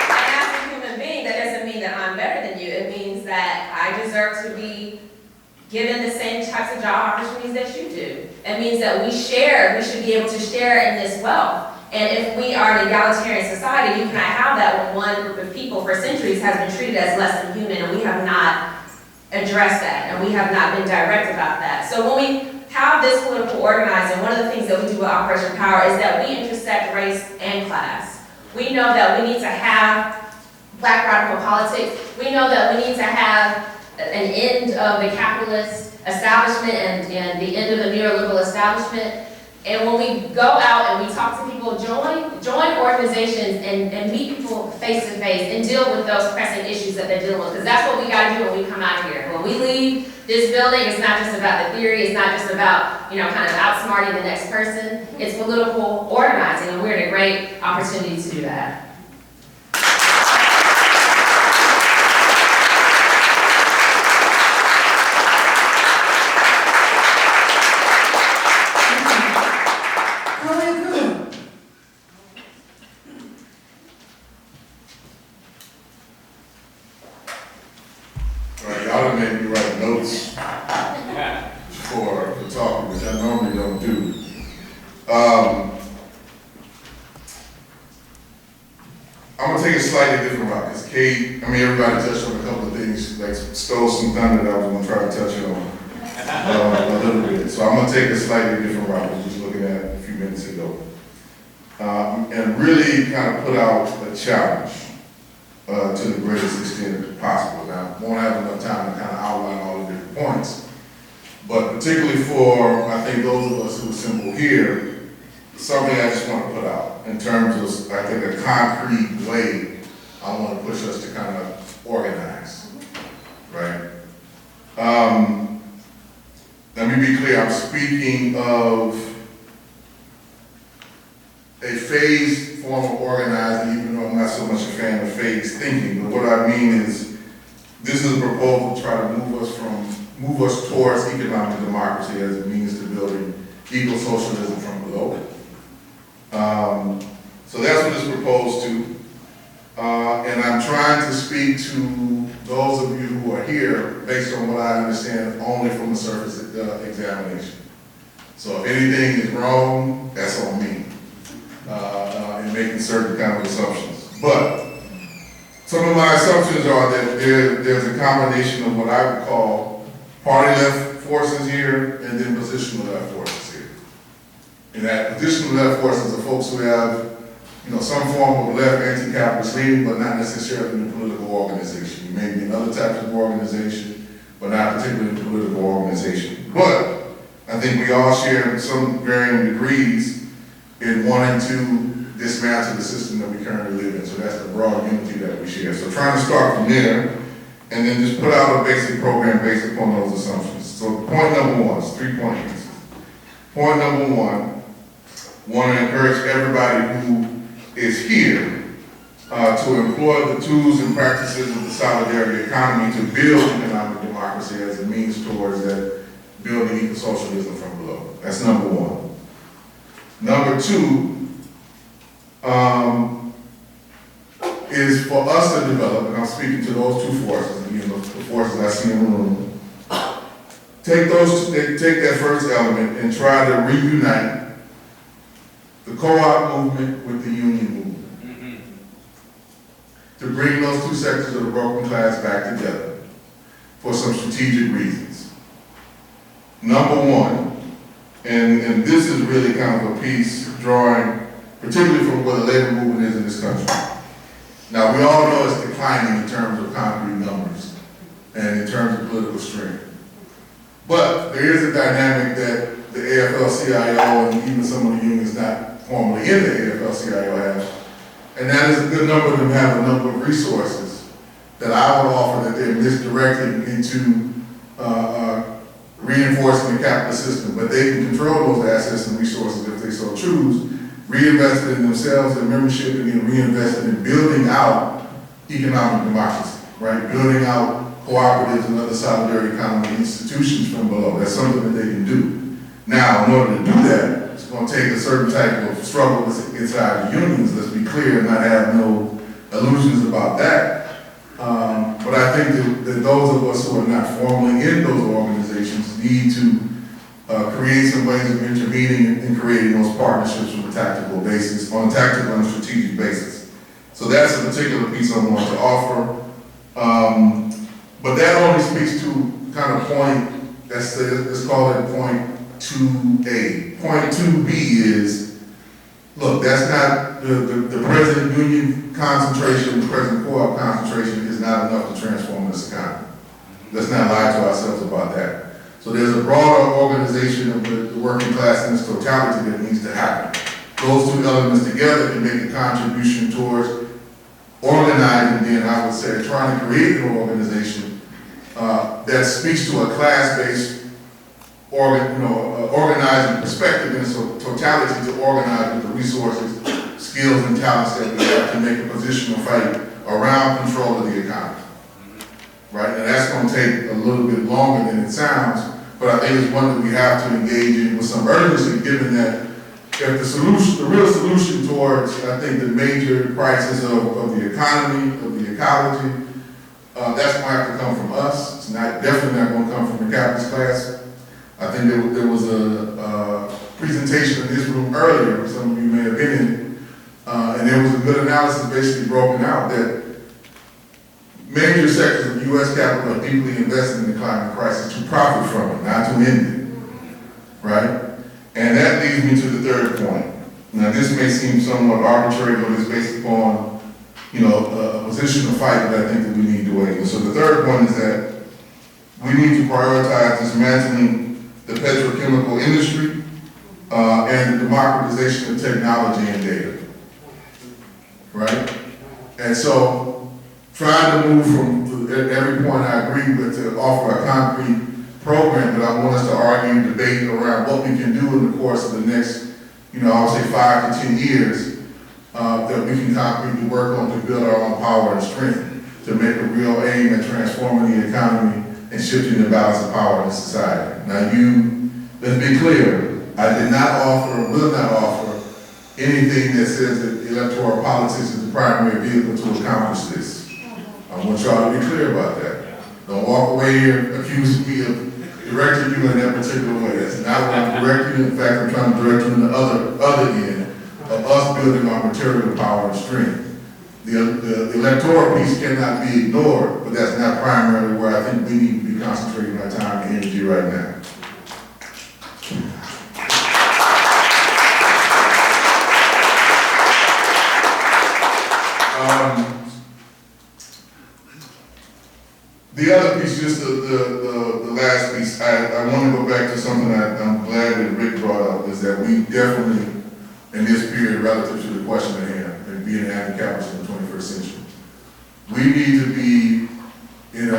And as a human being, that doesn't mean that I'm better than you. It means that I deserve to be given the same types of job opportunities that you do. It means that we should be able to share in this wealth. And if we are an egalitarian society, you cannot have that when one group of people for centuries has been treated as less than human, and we have not addressed that, and we have not been direct about that. So when we have this political organizing, one of the things that we do with Operation Power is that we intersect race and class. We know that we need to have black radical politics. We know that we need to have an end of the capitalist establishment and the end of the neoliberal establishment. And when we go out and we talk to people, join organizations and meet people face to face and deal with those pressing issues that they're dealing with. Because that's what we got to do when we come out here. When we leave this building, it's not just about the theory, it's not just about, kind of outsmarting the next person. It's political organizing, and we're in a great opportunity to do that. Everybody touched on a couple of things and like stole some thunder that I was gonna try to touch on a little bit. So I'm gonna take a slightly different route. I was just looking at a few minutes ago. And really kind of put out a challenge to the greatest extent possible. Now, I won't have enough time to kind of outline all the different points, but particularly for, I think, those of us who assemble here, something I just want to put out in terms of, I think, a concrete way I want to push us to kind of organize, right? Let me be clear, I'm speaking of a phased form of organizing, even though I'm not so much a fan of phased thinking, but what I mean is, this is a proposal to try to move us towards economic democracy as a means to building eco-socialism from below. So that's what it's proposed to. And I'm trying to speak to those of you who are here based on what I understand only from the surface examination. So if anything is wrong, that's on me. In making certain kind of assumptions. But some of my assumptions are that there's a combination of what I would call party left forces here and then positional left forces here. And that positional left forces are folks who have, some form of left anti-capitalist leaning, but not necessarily in a political organization. You may be in other types of organization, but not particularly in a political organization. But I think we all share some varying degrees in wanting to dismantle the system that we currently live in. So that's the broad unity that we share. So trying to start from there, and then just put out a basic program based upon those assumptions. So point number one, it's 3 point pieces. Point number one, want to encourage everybody who is here to employ the tools and practices of the solidarity economy to build economic democracy as a means towards that building eco-socialism from below. That's number one. Number two is for us to develop, and I'm speaking to those two forces, the forces I see in the room, take that first element and try to reunite the co-op movement with the union movement. To bring those two sectors of the working class back together for some strategic reasons. Number one, and this is really kind of a piece drawing, particularly from where the labor movement is in this country. Now, we all know it's declining in terms of concrete numbers and in terms of political strength. But there is a dynamic that the AFL-CIO and even some of the unions not formally in the AFL-CIO have, and that is a good number of them have a number of resources that I would offer that they're misdirecting into reinforcing the capitalist system, but they can control those assets and resources if they so choose, reinvest it in themselves and membership, and then reinvest it in building out economic democracy, right? Building out cooperatives and other solidarity economy institutions from below. That's something that they can do. Now, in order to do that, it's going to take a certain type of struggle inside the unions, let's be clear, and not have no illusions about that. But I think that those of us who are not formally in those organizations need to create some ways of intervening and creating those partnerships on a tactical basis, on a tactical and strategic basis. So that's a particular piece I want to offer. But that only speaks to kind of point, let's call it point 2A. Point 2B is, look, that's not, the present union concentration, the present co-op concentration is not enough to transform this economy. Let's not lie to ourselves about that. So there's a broader organization of the working class in its totality that needs to happen. Those two elements together can make a contribution towards organizing, then I would say, trying to create an organization that speaks to a class-based organizing perspective in its totality to organize with the resources, skills, and talents that we have to make a positional fight around control of the economy. Right? And that's going to take a little bit longer than it sounds, but I think it's one that we have to engage in with some urgency, given that if the real solution towards, I think, the major crisis of the economy, of the ecology, that's going to have to come from us. It's definitely not going to come from the capitalist class. I think there was a presentation in this room earlier, some of you may have been in it, and there was a good analysis basically broken out that major sectors of that U.S. capital are deeply invested in the climate crisis to profit from it, not to end it, right? And that leads me to the third point. Now, this may seem somewhat arbitrary, but it's based upon, a position of fight that I think that we need to weigh. So the third point is that we need to prioritize dismantling the petrochemical industry and the democratization of technology and data, right? And so trying to move from, at every point I agree with, to offer a concrete program that I want us to argue, debate around what we can do in the course of the next, I would say 5 to 10 years, that we can concretely work on to build our own power and strength, to make a real aim at transforming the economy and shifting the balance of power in society. Now let's be clear, I did not offer, will not offer anything that says that electoral politics is the primary vehicle to accomplish this. I want y'all to be clear about that. Don't walk away here accusing me of directing you in that particular way. That's not what I'm directing you. In fact, I'm trying to direct you in the other end of us building our material power and strength. The electoral piece cannot be ignored, but that's not primarily where I think we need to be concentrating our time and energy right now. The other piece, just the last piece, I want to go back to something I'm glad that Rick brought up, is that we definitely, in this period relative to the question at hand, and being an anti-capitalist in the 21st century, we need to be in a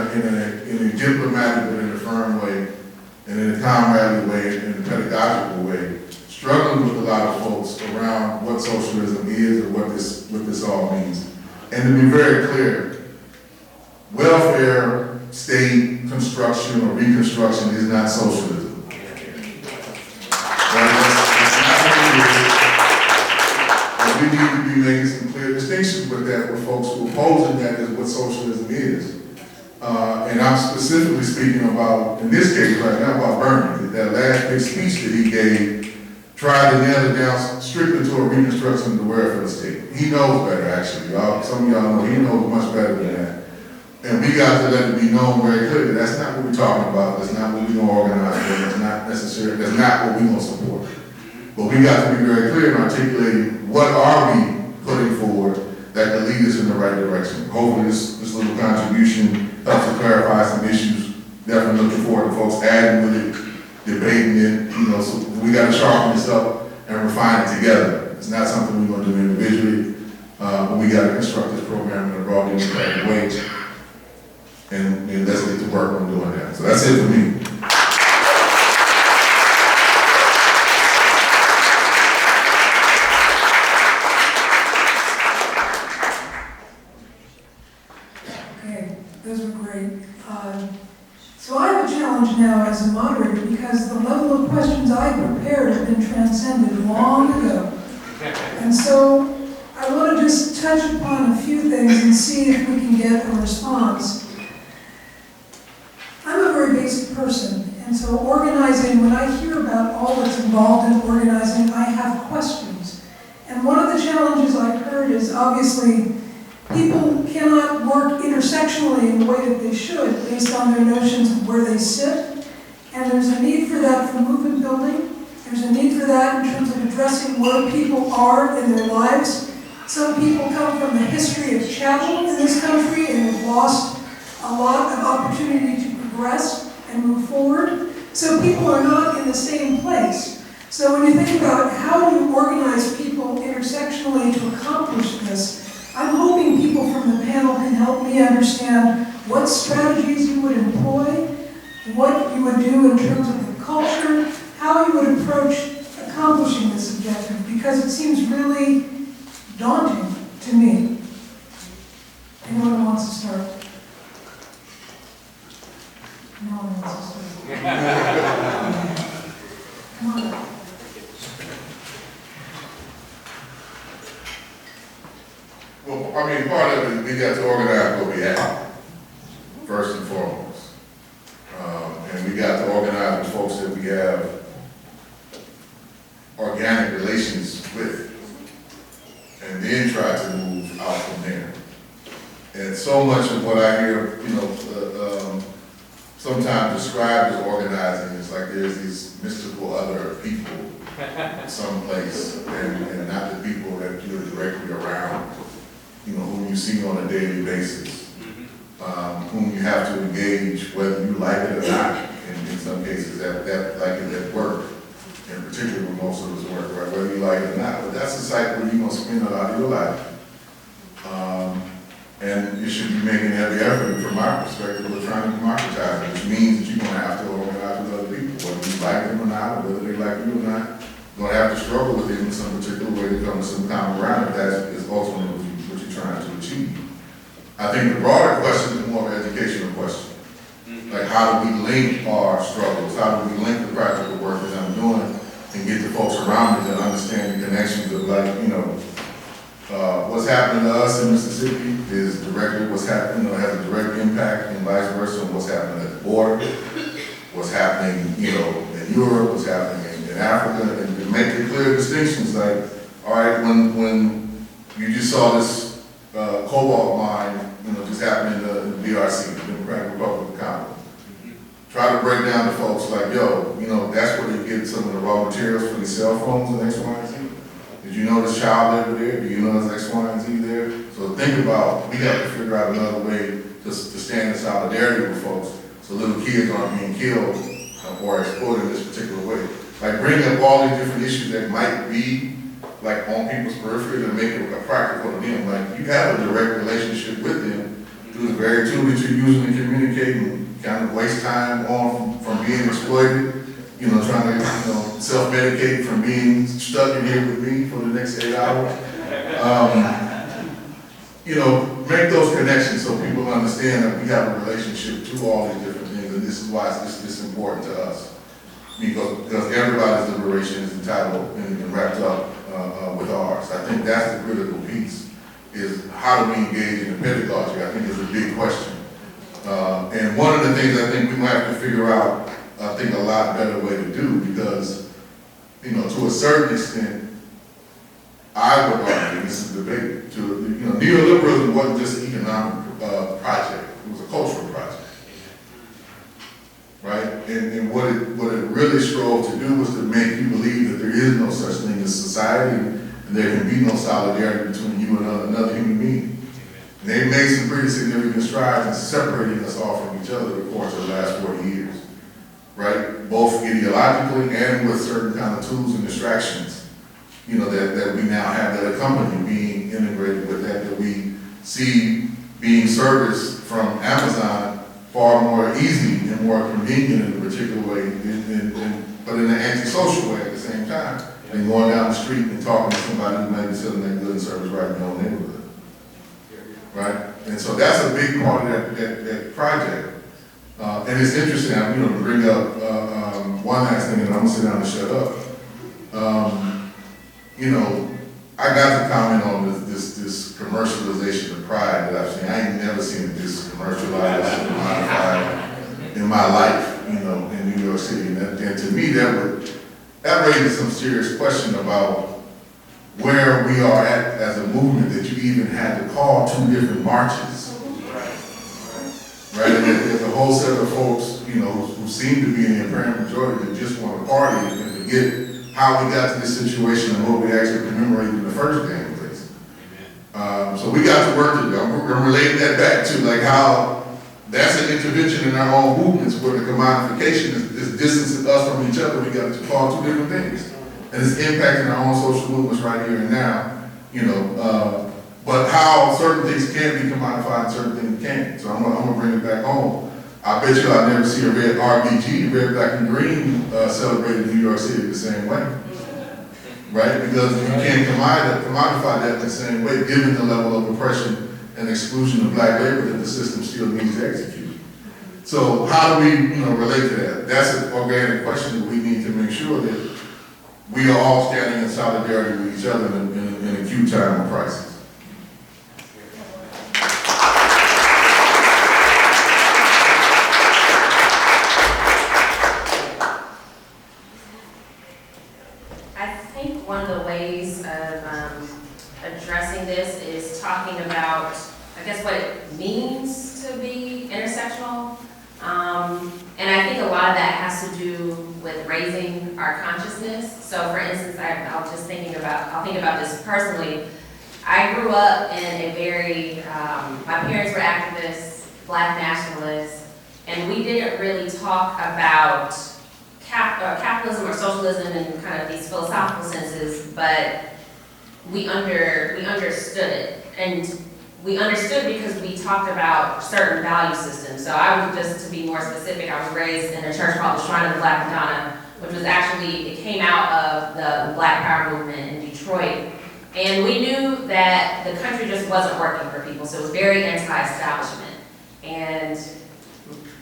diplomatic but in a firm way, and in a comradely way, and in a pedagogical way, struggling with a lot of folks around what socialism is or what this all means. And to be very clear, welfare, state construction or reconstruction is not socialism. That's not what it is. And we need to be making some clear distinctions with that, with folks who are opposing that is what socialism is. And I'm specifically speaking about, in this case right now, about Bernie. That last big speech that he gave tried to nail it down strictly to a reconstruction of the welfare state. He knows better, actually. Some of y'all know he knows much better than that. And we got to let it be known very clearly. That's not what we're talking about. That's not what we're going to organize for. That's not necessary. That's not what we're going to support. But we got to be very clear in articulating what are we putting forward that can lead us in the right direction. Hopefully this little contribution helps to clarify some issues. Definitely looking forward to folks adding with it, debating it. So we got to sharpen this up and refine it together. It's not something we're going to do individually, but we got to construct this program in a broad democratic way. And let's get to work on doing that. So that's it for me. Okay, those were great. So I have a challenge now as a moderator because the level of questions I prepared have been transcended long ago. And so I want to just touch upon a few things and see if we can get a response. I'm a very basic person, and so organizing, when I hear about all that's involved in organizing, I have questions. And one of the challenges I've heard is obviously people cannot work intersectionally in the way that they should based on their notions of where they sit. And there's a need for that for movement building. There's a need for that in terms of addressing where people are in their lives. Some people come from the history of chattel in this country and have lost a lot of opportunity to progress and move forward. So people are not in the same place. So when you think about how do you organize people intersectionally to accomplish this, I'm hoping people from the panel can help me understand what strategies you would employ, what you would do in terms of the culture, how you would approach accomplishing this objective, because it seems really daunting to me. Anyone who wants to start? No one wants to start. Come on. Well, I mean, part of it, we got to organize what we have, first and foremost. And we got to organize with folks that we have organic relations with, and then try to move out from there. And so much of what I hear, sometimes described as organizing. It's like there's these mystical other people someplace, and not the people that you're directly around, you know, whom you see on a daily basis, whom you have to engage whether you like it or not, in some cases, that like it at work, in particular with most of us work, right, whether you like it or not. But that's the cycle you're going to spend a lot of your life. And you should be making every effort, from my perspective, we're trying to democratize it, which means that you're going to have to organize with other people, whether you like them or not, or whether they like you or not. You're going to have to struggle with them in some particular way to come to some common ground if that is ultimately what you're trying to achieve. I think the broader question is more of an educational question. Like, how do we link our struggles? How do we link the practical work that I'm doing and get the folks around me to understand the connections of, like, you know, what's happening to us in Mississippi is directly what's happening, you know, has a direct impact, and vice versa on what's happening at the border, what's happening, you know, in Europe, what's happening in Africa, and to make the clear distinctions, like, all right, when you just saw this cobalt mine, you know, just happening in the DRC, the Democratic Republic of the Congo. Try to break down to folks like, yo, you know, that's where they get some of the raw materials for these cell phones and X, Y, and Z. Did you know this child over there? Do you know this X, Y, and Z there? So think about, we have to figure out another way to stand in solidarity with folks so little kids aren't being killed or exploited in this particular way. Like, bring up all these different issues that might be like on people's periphery to make it practical to them. Like, you have a direct relationship with them through the very tool that you're using to communicate and kind of waste time on from being exploited, you know, trying to, you know, self-medicate from being stuck in here with me for the next 8 hours. You know, make those connections so people understand that we have a relationship to all these different things, and this is why it's important to us. Because everybody's liberation is entitled and wrapped up with ours. I think that's the critical piece, is how do we engage in the pedagogy, I think is a big question. And one of the things I think we might have to figure out, I think, a lot better way to do, because, you know, to a certain extent, I would argue, this is a debate, you know, neoliberalism wasn't just an economic project, it was a cultural project. Right? And what it really strove to do was to make you believe that there is no such thing as society, and there can be no solidarity between you and another human being. And they made some pretty significant strides in separating us all from each other, of course, over the last 40 years. Right? Both ideologically and with certain kind of tools and distractions, you know, that we now have that accompany being integrated with that we see being serviced from Amazon far more easy and more convenient in a particular way, but in an antisocial way at the same time, than going down the street and talking to somebody who may be selling that good and service right in your own neighborhood. Right? And so that's a big part of that project. And it's interesting, you know, to bring up one last thing, and I'm gonna sit down and shut up. You know, I got to comment on this commercialization of pride that I've seen. I ain't never seen this commercialized and commodified in my life, you know, in New York City. And to me, that raises some serious question about where we are at as a movement, that you even had to call 2 different marches. Right? And there's a whole set of folks, you know, who seem to be in the apparent majority that just want to party and forget how we got to this situation and what we actually commemorated in the first damn place. So we got to work to do. I'm going to relate that back to, like, how that's an intervention in our own movements where the commodification is distancing us from each other. We got to call 2 different things. And it's impacting our own social movements right here and now, you know. But how certain things can be commodified and certain things can't. So I'm gonna bring it back home. I bet you I'll never see a red RBG, red, black, and green celebrated in New York City the same way. Right? Because you can't commodify that in the same way, given the level of oppression and exclusion of black labor that the system still needs to execute. So how do we, you know, relate to that? That's an organic question that we need to make sure that we are all standing in solidarity with each other in an acute time of crisis. One of the ways of addressing this is talking about, I guess, what it means to be intersectional. lot of that has to do with raising our consciousness. So for instance, I'll think about this personally. I grew up in a very, my parents were activists, Black nationalists, and we didn't really talk about capitalism or socialism in kind of these philosophical senses, but we understood it. And we understood because we talked about certain value systems. So I was, just to be more specific, I was raised in a church called the Shrine of the Black Madonna, which was actually, it came out of the Black Power movement in Detroit. And we knew that the country just wasn't working for people, so it was very anti-establishment. And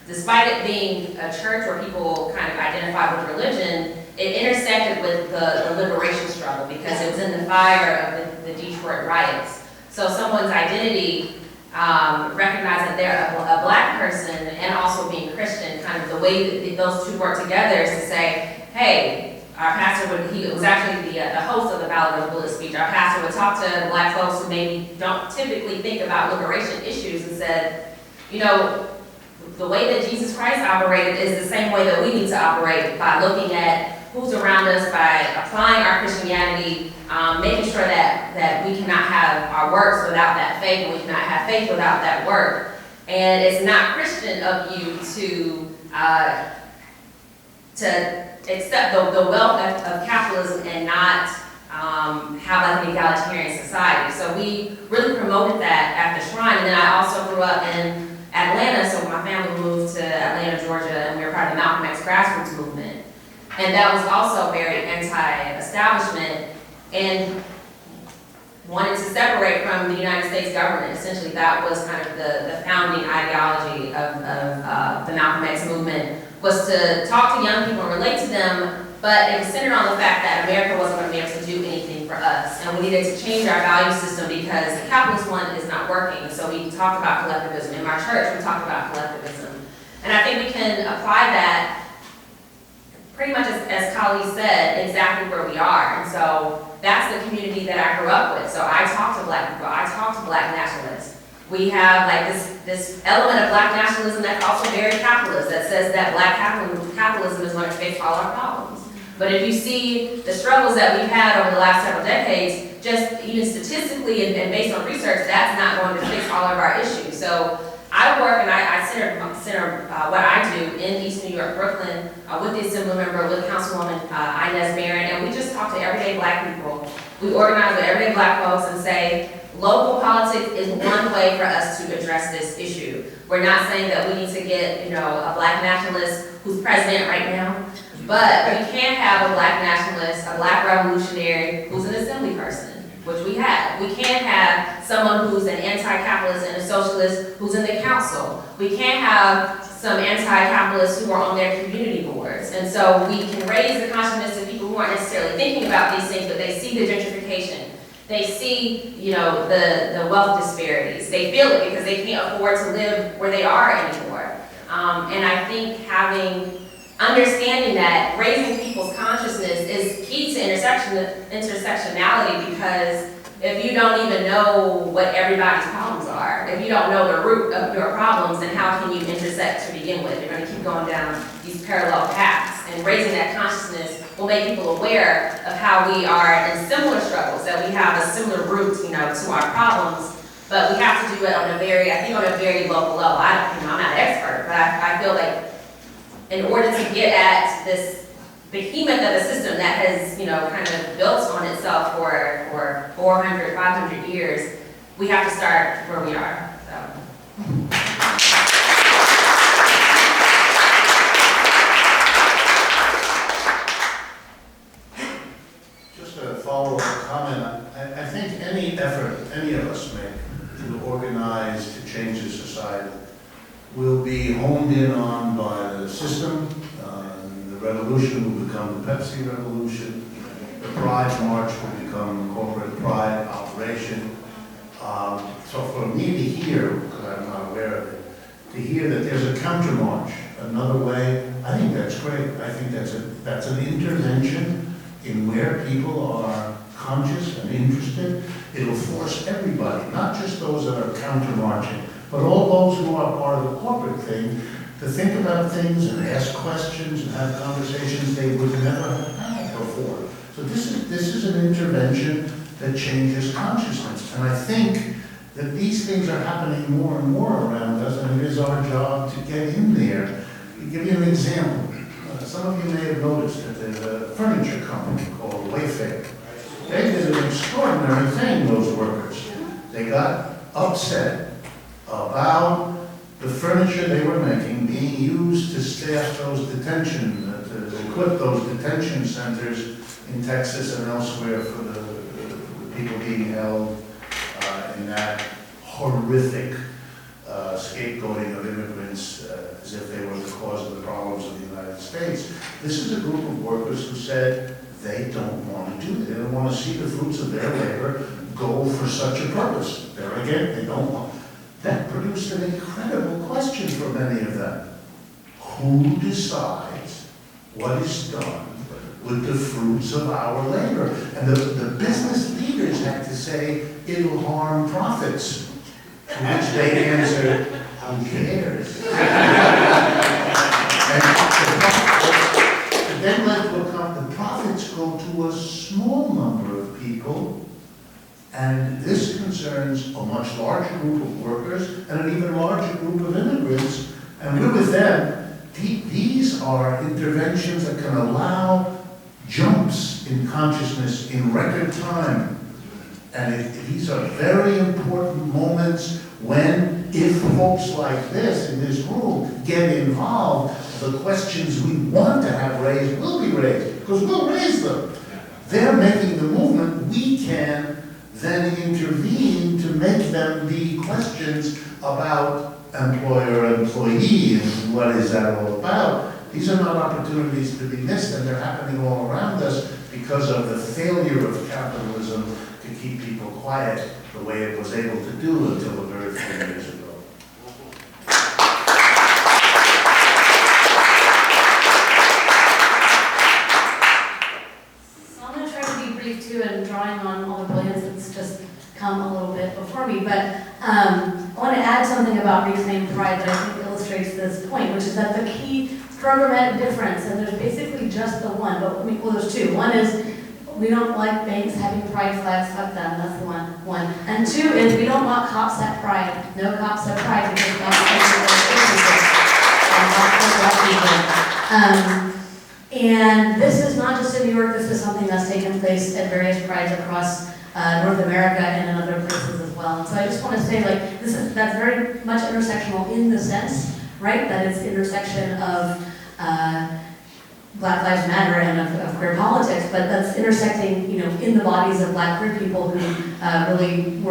despite it being a church where people kind of identified with religion, it intersected with the liberation struggle because it was in the fire of the Detroit riots. So someone's identity, recognize that they're a Black person and also being Christian, kind of the way that those two work together is to say, hey, our pastor he was actually the host of the Ballad of the Bullet speech. Our pastor would talk to Black folks who maybe don't typically think about liberation issues and said, you know, the way that Jesus Christ operated is the same way that we need to operate by looking at who's around us, by applying our Christianity, making sure that we cannot have our works without that faith, and we cannot have faith without that work. And it's not Christian of you to accept the wealth of capitalism and not have like an egalitarian society. So we really promoted that at the Shrine. And then I also grew up in Atlanta, so my family moved to Atlanta, Georgia, and we were part of the Malcolm X grassroots movement. And that was also very anti-establishment and wanted to separate from the United States government. Essentially, that was kind of the founding ideology of the Malcolm X movement, was to talk to young people and relate to them, but it was centered on the fact that America wasn't going to be able to do anything for us. And we needed to change our value system because the capitalist one is not working. So we talked about collectivism. In my church, we talked about collectivism. And I think we can apply that pretty much as Kali said, exactly where we are. And so that's the community that I grew up with. So I talk to Black people, I talk to Black nationalists. We have like this element of Black nationalism that's also very capitalist, that says that Black capitalism is going to fix all our problems. But if you see the struggles that we've had over the last several decades, just even statistically and based on research, that's not going to fix all of our issues. So I work and I center what I do in East New York, Brooklyn, with the Assembly member, with Councilwoman Inez Marin, and we just talk to everyday Black people. We organize with everyday Black folks and say, local politics is one way for us to address this issue. We're not saying that we need to get, a Black nationalist who's president right now, but we can have a Black nationalist, a Black revolutionary who's an assembly person, which we have. We can't have someone who's an anti-capitalist and a socialist who's in the council. We can't have some anti-capitalists who are on their community boards. And so we can raise the consciousness of people who aren't necessarily thinking about these things, but they see the gentrification. They see, the wealth disparities. They feel it because they can't afford to live where they are anymore. And I think understanding that, raising people's consciousness is key to intersectionality, because if you don't even know what everybody's problems are, if you don't know the root of your problems, then how can you intersect to begin with? You're going to keep going down these parallel paths, and raising that consciousness will make people aware of how we are in similar struggles, that we have a similar root, to our problems, but we have to do it on a very local level. I'm not an expert, but I feel like in order to get at this behemoth of a system that has, kind of built on itself for 400, 500 years, we have to start where we are. Just a follow-up comment. I think any effort any of us make to organize to change the society will be honed in on by the system. The revolution will become the Pepsi revolution. The Pride March will become corporate pride operation. So for me to hear, because I'm not aware of it, to hear that there's a counter march, another way, I think that's great. I think that's an intervention in where people are conscious and interested. It'll force everybody, not just those that are counter marching, but all those who are part of the corporate thing, to think about things and ask questions and have conversations they would never have had before. So this is an intervention that changes consciousness. And I think that these things are happening more and more around us, and it is our job to get in there. I'll give you an example. Some of you may have noticed that there's a furniture company called Wayfair. They did an extraordinary thing, those workers. They got upset about the furniture they were making being used to staff those to equip those detention centers in Texas and elsewhere for the people being held in that horrific scapegoating of immigrants as if they were the cause of the problems of the United States. This is a group of workers who said they don't want to do it. They don't want to see the fruits of their labor go for such a purpose. There again, they don't want. That produced an incredible question for many of them. Who decides what is done with the fruits of our labor? And the business leaders had to say, it'll harm profits. To which they answered, who cares? And then the profits go to a small number of people, and this concerns a much larger group of workers and an even larger group of immigrants, and we're with them. These are interventions that can allow jumps in consciousness in record time. And these are very important moments when, if folks like this in this room get involved, the questions we want to have raised will be raised, because we'll raise them. They're making the movement. We can then intervene to make them be questions about employer-employee and what is that all about. These are not opportunities to be missed, and they're happening all around us because of the failure of capitalism to keep people quiet the way it was able to do until a very few years ago. So I'm going to try to be brief too, and drawing on all the brilliance that's just come a little bit before me, but I want to add something about reclaimed pride that I think illustrates this point, which is that the key programmatic difference, and there's basically just the one, but well, there's two. One is we don't like banks having pride flags, fuck them, that's the one. And two is we don't want cops at pride. No cops at pride because cops are and this is not just in New York, this is something that's taken place at various prides across North America and in other places as well. And so I just want to say, like, that's very much intersectional in the sense, right, that it's intersection of Black Lives Matter and of queer politics, but that's intersecting, in the bodies of Black queer people who really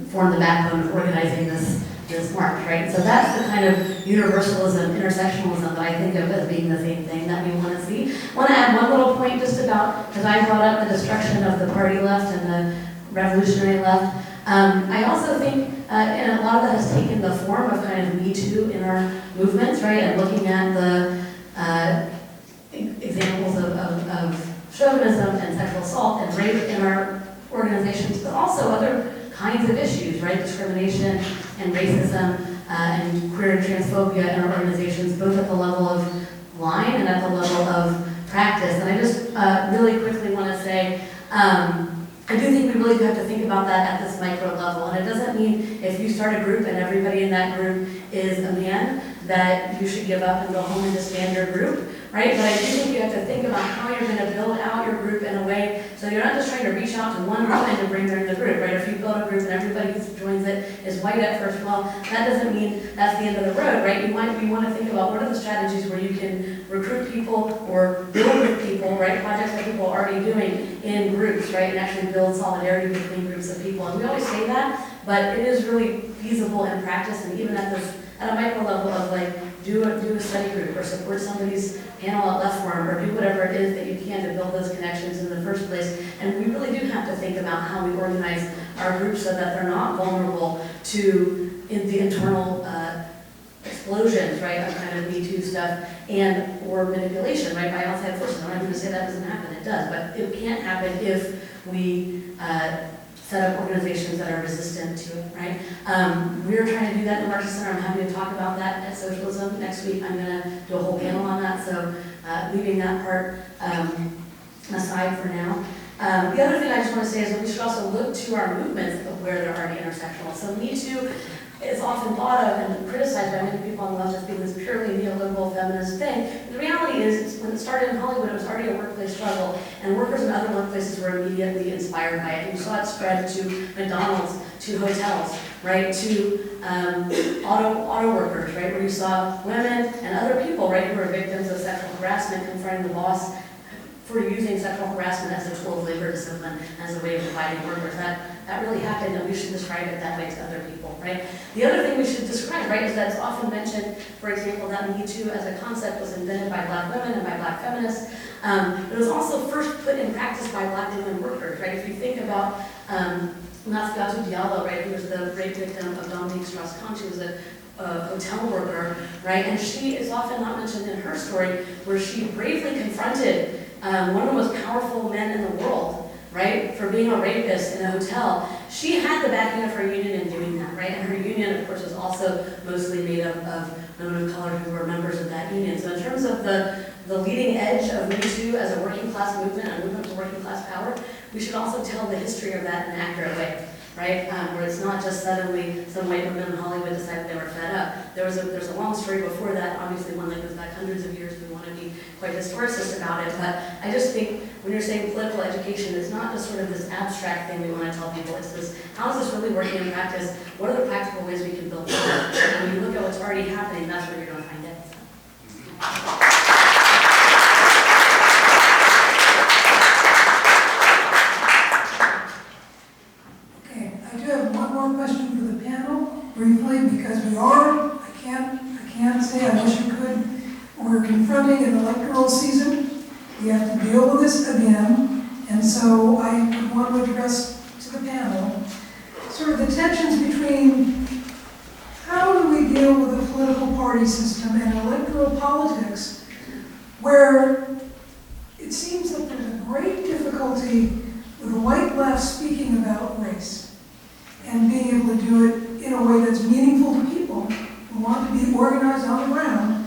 formed the backbone of organizing this march, right? So that's the kind of universalism, intersectionalism that I think of as being the same thing that we want to see. I want to add one little point just about, because I brought up the destruction of the party left and the revolutionary left. I also think, and a lot of that has taken the form of kind of Me Too in our movements, right? And looking at the examples of chauvinism and sexual assault and rape in our organizations, but also other kinds of issues, right? Discrimination and racism and queer and transphobia in our organizations, both at the level of line and at the level of practice. And I just really quickly want to say, I do think we really do have to think about that at this micro level. And it doesn't mean if you start a group and everybody in that group is a man, that you should give up and go home and disband your group, right? But I do think you have to think about how you're going to build out your group in a way so you're not just trying to reach out to one woman and bring her in the group, right? If you build a group and everybody who joins it is white at first, well, that doesn't mean that's the end of the road, right? You want to think about what are the strategies where you can recruit people or build with people, right? Projects that people are already doing in groups, right? And actually build solidarity between groups of people. And we always say that, but it is really feasible in practice, and even at a micro level of like, do a study group or support somebody's panel at Left Forum or do whatever it is that you can to build those connections in the first place. And we really do have to think about how we organize our groups so that they're not vulnerable to the internal explosions, right, of kind of Me Too stuff and or manipulation, right, by outside forces. I'm not going to say that doesn't happen, it does, but it can't happen if we set up organizations that are resistant to it, right? We're trying to do that in the Marxist Center. I'm happy to talk about that at Socialism next week. I'm going to do a whole panel on that, so leaving that part aside for now. The other thing I just want to say is that we should also look to our movements of where they're already intersectional. So Me Too is often thought of and criticized by many people on the left as being this purely neoliberal feminist thing. The reality is, when it started in Hollywood, it was already a workplace struggle, and workers in other workplaces were immediately inspired by it. You saw it spread to McDonald's, to hotels, right, to auto workers, right, where you saw women and other people, right, who were victims of sexual harassment confronting the boss for using sexual harassment as a tool of labor discipline, as a way of dividing workers. That really happened, and we should describe it that way to other people, right? The other thing we should describe, right, is that it's often mentioned, for example, that Me Too as a concept was invented by Black women and by Black feminists. It was also first put in practice by Black women workers, right? If you think about Malaika Diallo, right, who was the rape victim of Dominique Strauss-Kahn, she was a hotel worker, right? And she is often not mentioned in her story, where she bravely confronted one of the most powerful men in the world, right, for being a rapist in a hotel. She had the backing of her union in doing that, right? And her union, of course, was also mostly made up of women of color who were members of that union. So in terms of the leading edge of Me Too as a working class movement, a movement for working class power, we should also tell the history of that in an accurate way, right? Where it's not just suddenly some white women in Hollywood decided they were fed up. There's a long story before that, obviously one that goes back hundreds of years. We want to be quite historicist about it, but I just think when you're saying political education, it's not just sort of this abstract thing we want to tell people. It's this, how is this really working in practice? What are the practical ways we can build it? And when you look at what's already happening, that's where you're going to find it. Okay, I do have one more question for the panel, briefly, because I can't say, I wish you could, we're confronting an electoral season. We have to deal with this again, and so I would want to address to the panel sort of the tensions between how do we deal with a political party system and electoral politics where it seems that there's a great difficulty with the white left speaking about race and being able to do it in a way that's meaningful to people who want to be organized on the ground.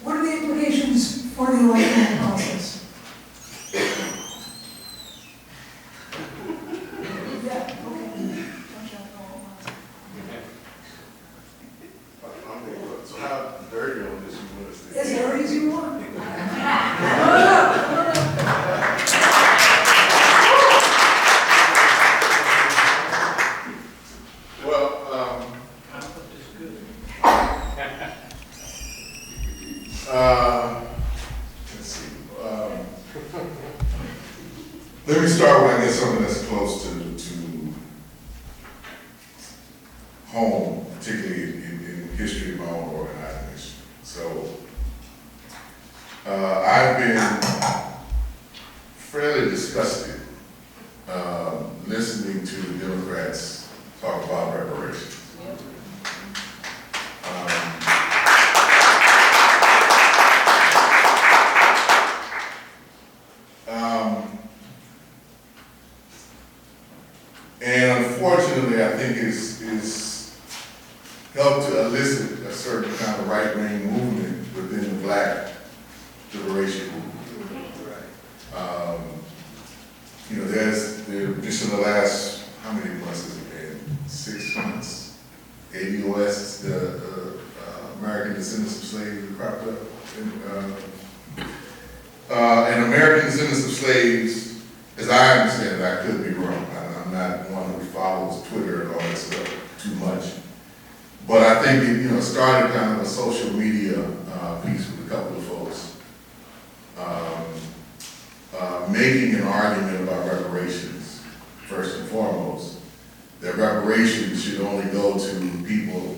What are the implications for the electoral process? So how dirty on this you want us to As dirty as you want. Let's see. Let me start with, I guess, something that's close to home, particularly in history of my own organization. So, I've been fairly disgusted listening to the Democrats talk about reparations. And unfortunately, I think it's helped to elicit a certain kind of right-wing movement within the Black liberation movement. Just in the last, how many months has it been? 6 months. ADOS, the American Descendants of Slaves, cropped up. And American Descendants of Slaves, as I understand it, I could be wrong. I'm not one who follows Twitter and all that stuff too much. But I think it started kind of a social media piece with a couple of folks making an argument about reparations, first and foremost, that reparations should only go to people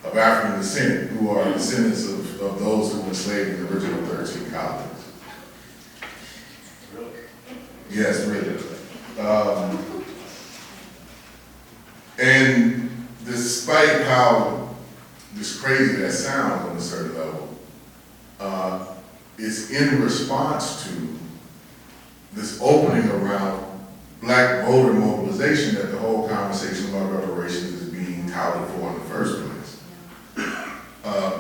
of African descent who are descendants of those who were enslaved in the original 13 colonies. Really? Yes, really. And despite how just crazy that sounds on a certain level, it's in response to this opening around black voter mobilization that the whole conversation about reparations is being touted for in the first place.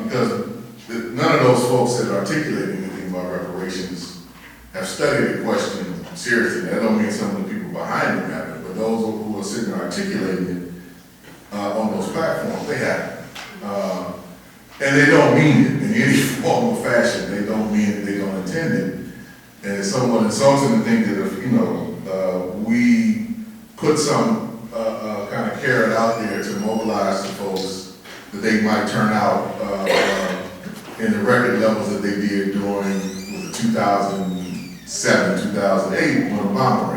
Because none of those folks that articulate anything about reparations have studied the question seriously. That don't mean some of the people behind them haven't, but those who are sitting there articulating it on those platforms, they haven't. And they don't mean it in any form or fashion. They don't mean it, they don't intend it. And it's somewhat insulting to think that if, we put some kind of carrot out there to mobilize the folks, that they might turn out in the record levels that they did during 2007, 2008 when Obama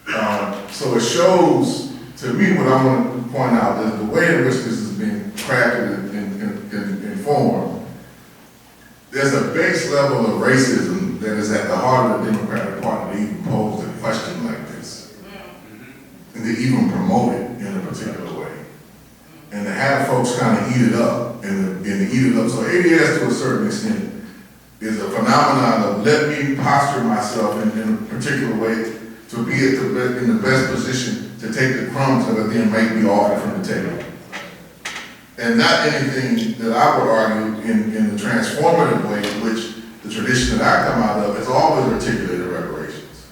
ran. So it shows, to me, what I want to point out is the way in which this is being crafted and formed. There's a base level of racism that is at the heart of the Democratic Party to even pose a question like this, and to even promote it in a particular way, and to have folks kind of eat it up, and to eat it up. So ADS, to a certain extent, is a phenomenon of let me posture myself in a particular way to be in the best position to take the crumbs that are then may be offered from the table. And not anything that I would argue in the transformative way in which the tradition that I come out of has always articulated reparations,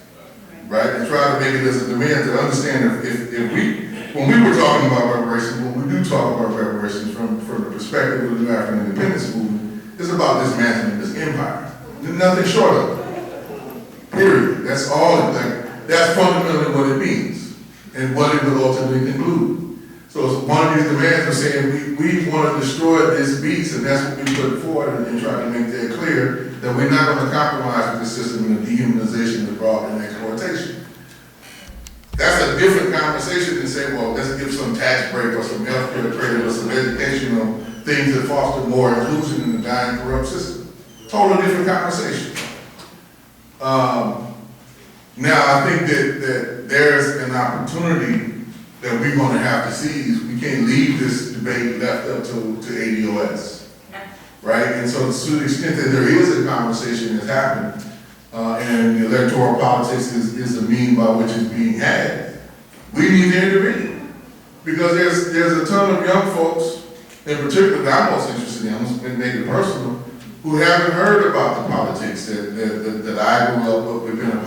right? And try to make it as a demand to understand if we, when we were talking about reparations, when we do talk about reparations from the perspective of the New African Independence Movement, it's about dismantling this empire. Nothing short of it. Period. That's all, that's fundamentally what it means and what it will ultimately conclude. So it's one of these demands of saying we want to destroy this beast, and that's what we put forward and try to make that clear, that we're not going to compromise with the system and the dehumanization that's brought in exploitation. That's a different conversation than say, well, let's give some tax break or some health care credit or some educational things that foster more inclusion in the dying corrupt system. Totally different conversation. Now, I think that there's an opportunity that we're going to have to seize. We can't leave this debate left up to ADOS, right? And so to the extent that there is a conversation that's happening, and the electoral politics is the mean by which it's being had, we need to intervene. Because there's a ton of young folks, in particular that I'm most interested in, I'm going to make it personal, who haven't heard about the politics that I grew up with, been a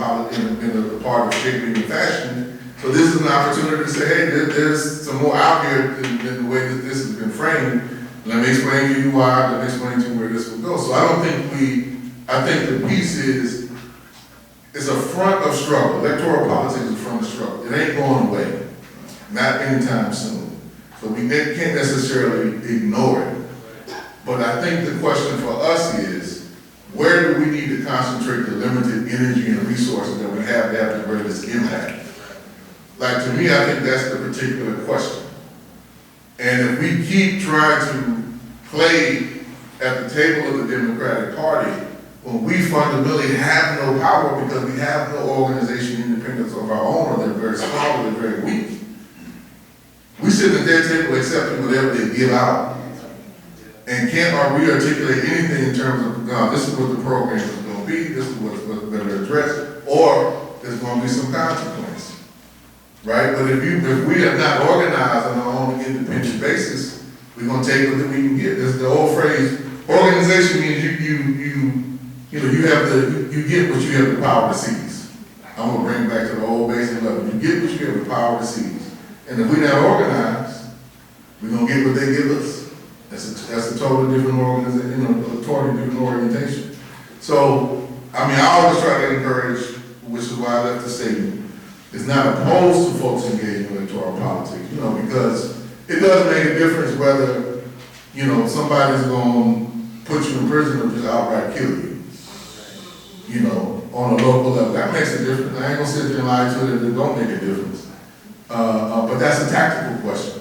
part of shaping and fashioning. So this is an opportunity to say, hey, there's some more out here than the way that this has been framed. Let me explain to you why, let me explain to you where this will go. So I think the piece is, it's a front of struggle. Electoral politics is a front of struggle. It ain't going away, not anytime soon. So we can't necessarily ignore it. But I think the question for us is, where do we need to concentrate the limited energy and resources that we have to have the greatest impact? Like, to me, I think that's the particular question. And if we keep trying to play at the table of the Democratic Party, when we fundamentally have no power because we have no organization independence of our own, or they're very small, or they're very weak, we sit at their table accepting whatever they give out, and can't re-articulate anything in terms of, no, this is what the program is going to be, this is what's going to address, or there's going to be some consequence. Right? But if we are not organized on our own independent basis, we're going to take what we can get. There's the old phrase, organization means you get what you have the power to seize. I'm going to bring it back to the old basic level. You get what you have the power to seize. And if we're not organized, we're going to get what they give us. That's a totally different organization, totally different orientation. So, I always try to encourage, which is why I left the statement, is not opposed to folks engaging in electoral politics, because it does make a difference whether, somebody's going to put you in prison or just outright kill you, on a local level. That makes a difference. I ain't going to sit there and lie to it that it don't make a difference. But that's a tactical question.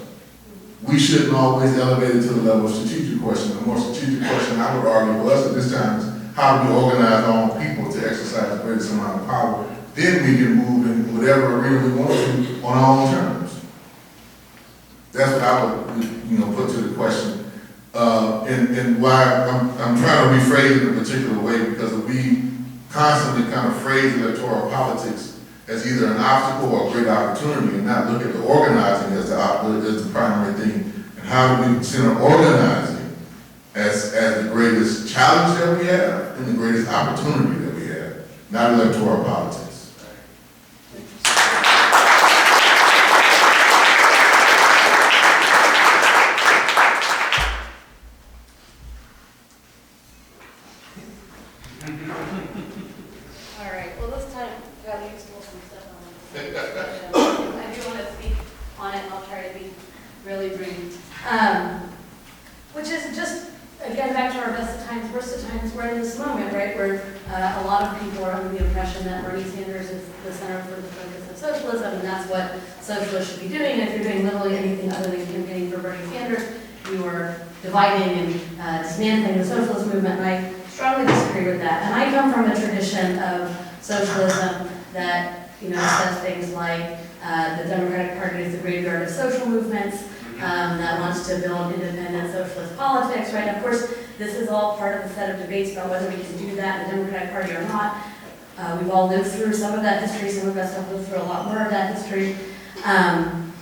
We shouldn't always elevate it to the level of strategic question. The more strategic question I would argue for us at this time is how do we organize our own people to exercise the greatest amount of power. Then we can move in whatever arena we want to on our own terms. That's what I would, put to the question. And why I'm trying to rephrase it in a particular way, because if we constantly kind of phrase electoral politics as either an obstacle or a great opportunity, and not look at the organizing as the primary thing, and how do we consider organizing as the greatest challenge that we have and the greatest opportunity that we have, not electoral politics. All right, well, this time, got to explore some stuff on this. I do want to speak on it, and I'll try to be really brief. Which is just, again, back to our best of times, worst of times, we're in this moment, right, where a lot of people are under the impression that Bernie Sanders is the center for the focus of socialism, and that's what socialists should be doing. And if you're doing literally anything other than campaigning for Bernie Sanders, you are dividing and dismantling the socialist movement, and I strongly disagree with that. And I come from a tradition of socialism that, says things like the Democratic Party is the graveyard of social movements, that wants to build independent socialist politics, right? Of course, this is all part of the set of debates about whether we can do that in the Democratic Party or not. We've all lived through some of that history, some of us have lived through a lot more of that history. And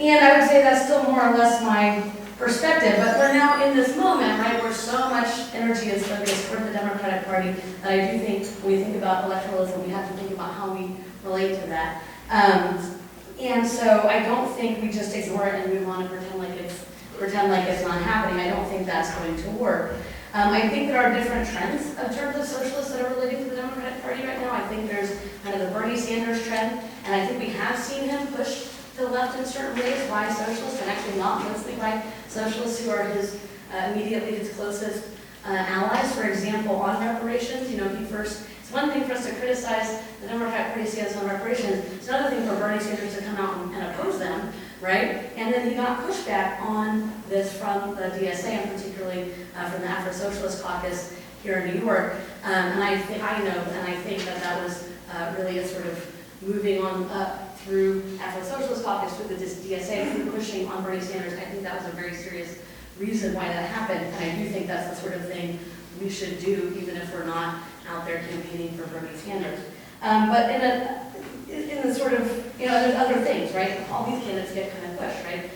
I would say that's still more or less my perspective, but we're now in this moment, right, where so much energy is focused toward the Democratic Party that I do think when we think about electoralism, we have to think about how we relate to that. And so I don't think we just ignore it and move on and pretend like it's not happening. I don't think that's going to work. I think there are different trends in terms of socialists that are relating to the Democratic Party right now. I think there's kind of the Bernie Sanders trend, and I think we have seen him push to the left in certain ways by socialists, and actually not mostly by socialists who are immediately his closest allies. For example, on reparations, it's one thing for us to criticize the Democratic Party stance on reparations. It's another thing for Bernie Sanders to come out and oppose them, right? And then he got pushback on this from the DSA, and particularly from the Afro-Socialist Caucus here in New York. And I think that was really a sort of moving on up through Afro-Socialist Caucus, through the DSA, through pushing on Bernie Sanders. I think that was a very serious reason why that happened, and I do think that's the sort of thing we should do, even if we're not out there campaigning for Bernie Sanders. But in the sort of, there's other things, right? All these candidates get kind of pushed, right?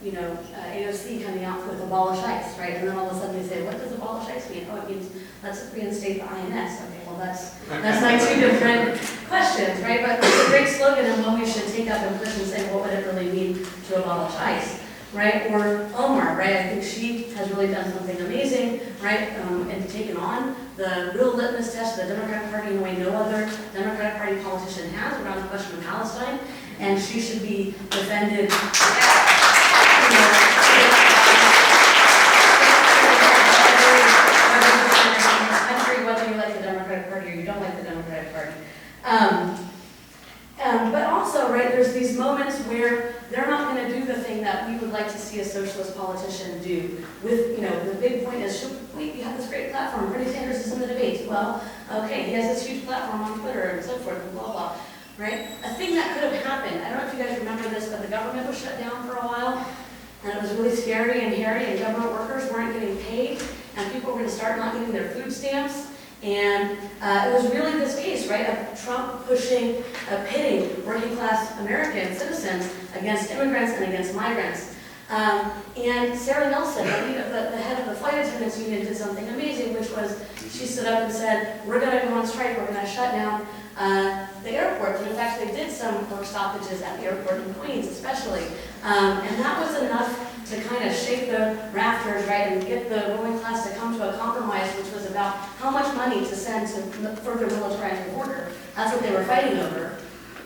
AOC coming out with abolish ICE, right? And then all of a sudden they say, what does abolish ICE mean? Oh, it means let's reinstate the INS. Okay, well that's like two different questions, right? But it's a great slogan and one we should take up and push and say, what would it really mean to abolish ICE, right? Or Omar, right? I think she has really done something amazing, right? And taken on the real litmus test of the Democratic Party in a way no other Democratic Party politician has around the question of Palestine, and she should be defended. Whether you like the Democratic Party or you don't like the Democratic Party. But also, right, there's these moments where they're not going to do the thing that we would like to see a socialist politician do. With, the big point is, wait, you have this great platform, Bernie Sanders is in the debates. Well, okay, he has this huge platform on Twitter and so forth and blah, blah, right? A thing that could have happened, I don't know if you guys remember this, but the government was shut down for a while, and it was really scary and hairy, and government workers weren't getting paid, and people were going to start not getting their food stamps. And it was really this case, right, of Trump pitting working class American citizens against immigrants and against migrants. And Sarah Nelson, the head of the flight attendants union, did something amazing, which was she stood up and said, we're going to go on strike, we're going to shut down the airports. And in fact, they did some work stoppages at the airport in Queens especially. And that was enough to kind of shake the rafters, right, and get the ruling class to come to a compromise, which was about how much money to send to further militarize the border. That's what they were fighting over,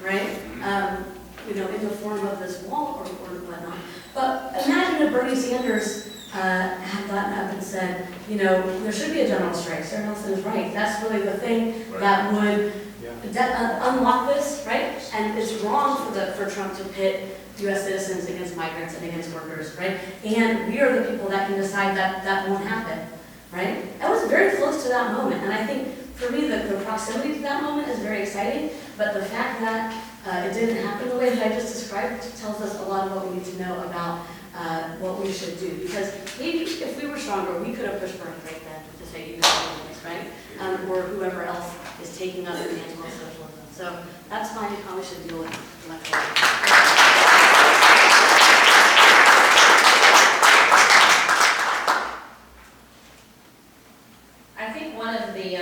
right? In the form of this wall or whatnot. But imagine if Bernie Sanders had gotten up and said, there should be a general strike. Sarah Nelson is right. That's really the thing that would unlock this, right? And it's wrong for Trump to pit U.S. citizens against migrants and against workers, right? And we are the people that can decide that won't happen, right? I was very close to that moment, and I think for me the proximity to that moment is very exciting, but the fact that it didn't happen the way that I just described tells us a lot of what we need to know about what we should do. Because maybe if we were stronger, we could have pushed Bernie right then to say, right? Or whoever else is taking up the mantle of socialism. So that's how we should deal with electoral. I think one of the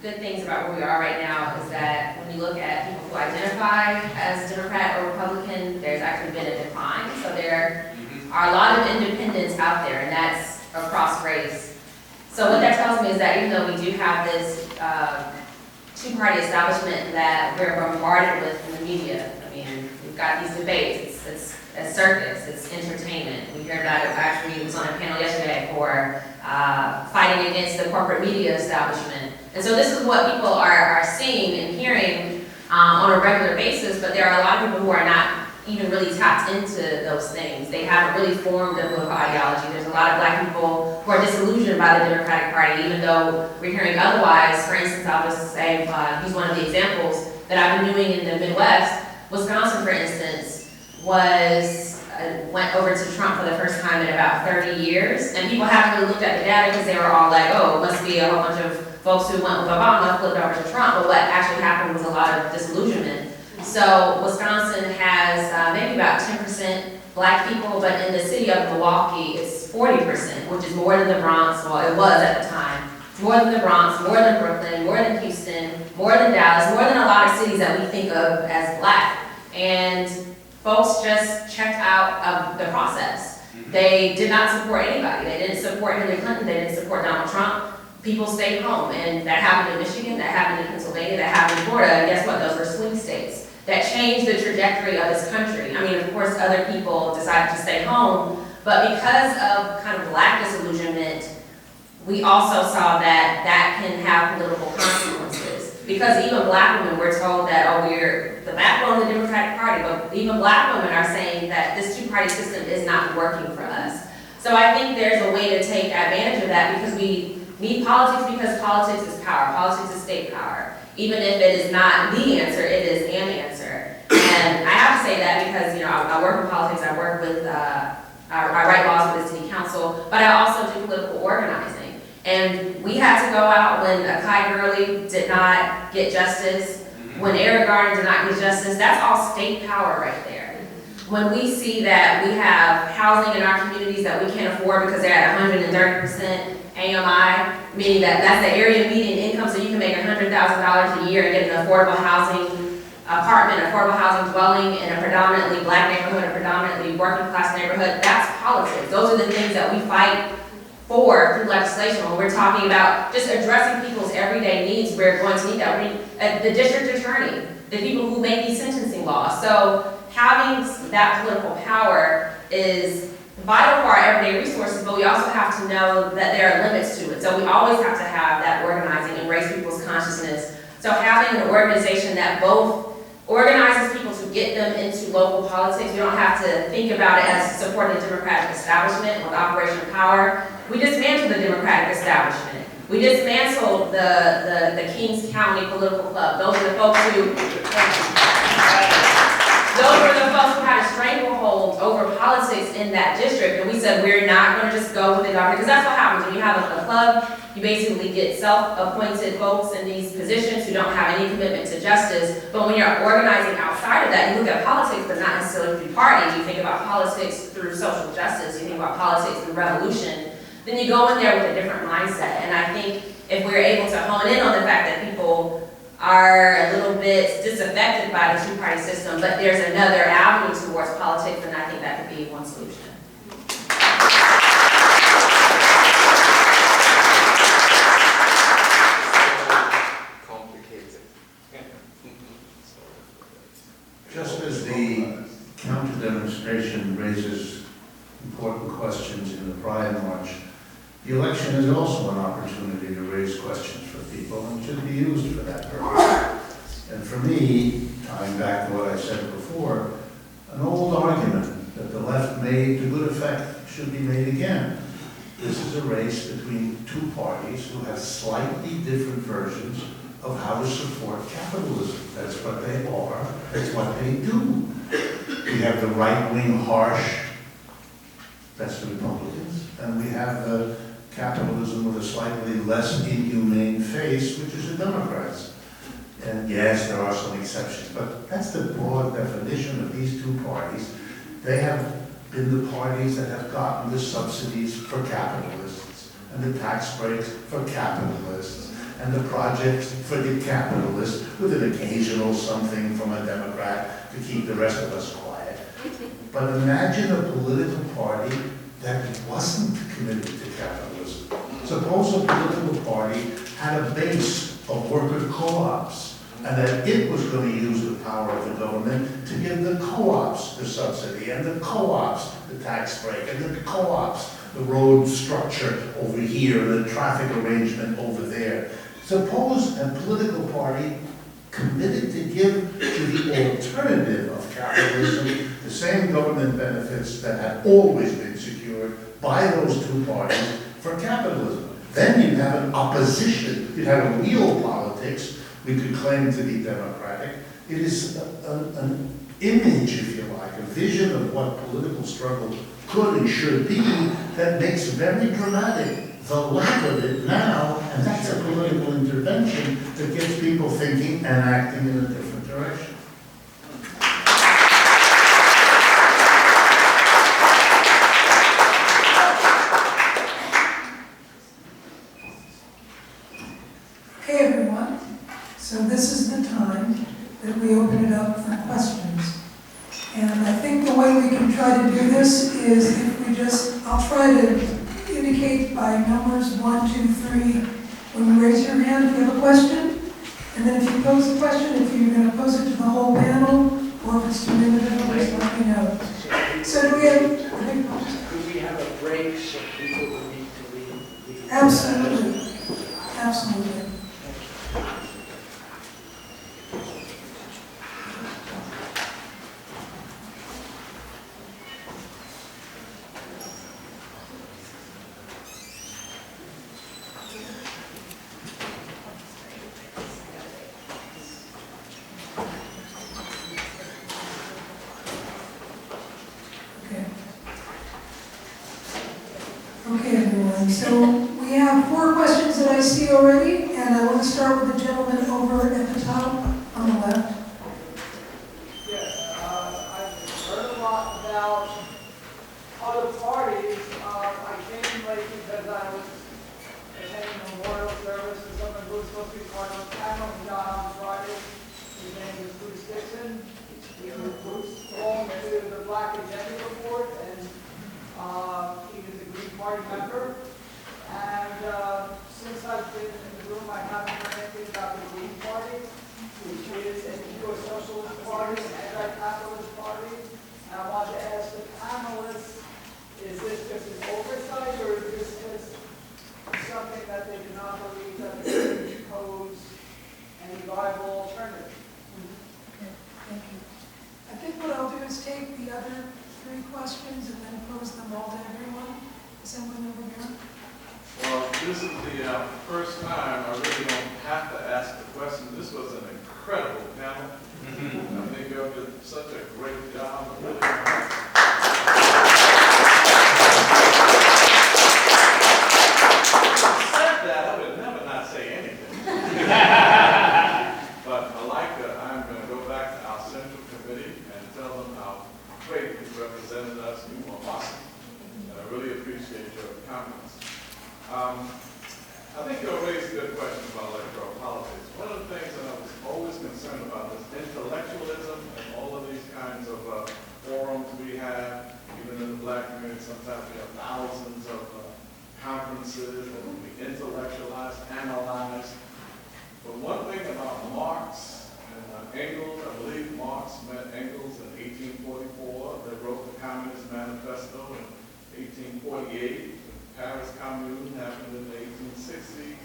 good things about where we are right now is that when you look at people who identify as Democrat or Republican, there's actually been a decline. So there are a lot of independents out there, and that's across race. So what that tells me is that even though we do have this two-party establishment that we're bombarded with in the media, I mean, we've got these debates, it's a circus, it's entertainment. We heard about it, actually, it was on a panel yesterday for fighting against the corporate media establishment. And so this is what people are seeing and hearing on a regular basis, but there are a lot of people who are not even really tapped into those things. They haven't really formed a political ideology. There's a lot of black people who are disillusioned by the Democratic Party, even though we're hearing otherwise. For instance, I'll just say, use one of the examples that I've been doing in the Midwest. Wisconsin, for instance, went over to Trump for the first time in about 30 years, and people haven't really looked at the data because they were all like, oh, it must be a whole bunch of folks who went with Obama flipped over to Trump, but what actually happened was a lot of disillusionment. So Wisconsin has maybe about 10% black people, but in the city of Milwaukee, it's 40%, which is more than the Bronx, well, it was at the time. It's more than the Bronx, more than Brooklyn, more than Houston, more than Dallas, more than a lot of cities that we think of as black. And folks just checked out of the process. They did not support anybody. They didn't support Hillary Clinton. They didn't support Donald Trump. People stayed home, and that happened in Michigan, that happened in Pennsylvania, that happened in Florida, and guess what? Those were swing states that changed the trajectory of this country. I mean, of course, other people decided to stay home, but because of kind of black disillusionment, we also saw that that can have political consequences. Because even black women, we're told that, oh, we're the backbone of the Democratic Party, but even black women are saying that this two-party system is not working for us. So I think there's a way to take advantage of that because we need politics because politics is power. Politics is state power. Even if it is not the answer, it is an answer. And I have to say that because, I work in politics, I work with, I write laws for the city council, but I also do political organizing. And we had to go out when Akai Gurley did not get justice, when Eric Garner did not get justice. That's all state power right there. When we see that we have housing in our communities that we can't afford because they're at 130% AMI, meaning that that's the area median income, so you can make $100,000 a year and get an affordable housing apartment, affordable housing dwelling in a predominantly black neighborhood, a predominantly working class neighborhood. That's politics. Those are the things that we fight for through legislation. When we're talking about just addressing people's everyday needs, we're going to need that. The district attorney, the people who make these sentencing laws. So having that political power is vital for our everyday resources, but we also have to know that there are limits to it. So we always have to have that organizing and raise people's consciousness. So having an organization that both organizes people to get them into local politics, we don't have to think about it as supporting the Democratic establishment with Operation Power. We dismantled the Democratic establishment. We dismantled the Kings County political club. Those are the folks who had a stranglehold over politics in that district, and we said we're not going to just go with the government, because that's what happens when you have a club. You basically get self-appointed folks in these positions who don't have any commitment to justice. But when you're organizing outside of that, you look at politics, but not necessarily through party. You think about politics through social justice. You think about politics through revolution. Then you go in there with a different mindset. And I think if we're able to hone in on the fact that people are a little bit disaffected by the two-party system, but there's another avenue towards politics, and I think that could be one solution. Just as the counter-demonstration raises important questions in the Pride March, the election is also an opportunity to raise questions for people and should be used for that purpose. And for me, tying back to what I said before, an old argument that the left made to good effect should be made again. This is a race between two parties who have slightly different versions of how to support capitalism. That's what they are. That's what they do. We have the right-wing harsh, that's the Republicans, and we have the capitalism with a slightly less inhumane face, which is the Democrats. And yes, there are some exceptions, but that's the broad definition of these two parties. They have been the parties that have gotten the subsidies for capitalists, and the tax breaks for capitalists, and the projects for the capitalists, with an occasional something from a Democrat to keep the rest of us quiet. But imagine a political party that wasn't committed to capitalism. Suppose a political party had a base of worker co-ops, and that it was going to use the power of the government to give the co-ops the subsidy, and the co-ops the tax break, and the co-ops the road structure over here, the traffic arrangement over there. Suppose a political party committed to give to the alternative of capitalism the same government benefits that had always been secured by those two parties for capitalism. Then you'd have an opposition, you'd have a real politics we could claim to be democratic. It is an image, if you like, a vision of what political struggle could and should be that makes very dramatic the lack of it now, and that's a political intervention that gets people thinking and acting in a different direction. Okay, everyone. So this is the time that we open it up for questions. And I think the way we can try to do this is if we just, I'll try to indicate by numbers 1, 2, 3 when you raise your hand if you have a question. And then if you pose a question, if you're going to pose it to the whole panel, or if it's to an individual, just let me know. So do we have, Could we have a break so people who need to leave? absolutely, absolutely. Okay, everyone. So we have 4 questions that I see already, and I want to start with the gentleman over at the top on the left. Yes, I've heard a lot about other parties. I came late because I was attending a memorial service for someone who was supposed to be part of the panel who died on Friday. His name was Bruce Dixon. He was belonged to the Black Agenda Report, and he was a Green Party member. And since I've been in the room, I haven't heard anything about the Green Party, which is a neo-socialist party, an anti-capitalist party. And I want to ask the panelists, is this just an oversight, or is this just something that they do not believe that they can pose any viable alternative? Okay, thank you. I think what I'll do is take the other 3 questions and then pose them all to everyone. Assemblyman Rivera. Well, this is the first time I really don't have to ask the question. This was an incredible panel. I think you all did such a great job. I really said that, I would never not say anything. But Malaika, I'm going to go back to our Central Committee and tell them how great you represented us. You were awesome. And I really appreciate your comments. I think you raised a good question about electoral politics. One of the things that I was always concerned about is intellectualism and all of these kinds of forums we have, even in the Black community. Sometimes we have thousands of conferences that we intellectualize, analyze. But one thing about Marx and Engels, I believe Marx met Engels in 1844. They wrote the Communist Manifesto in 1848. Paris Commune happened in the 1860s.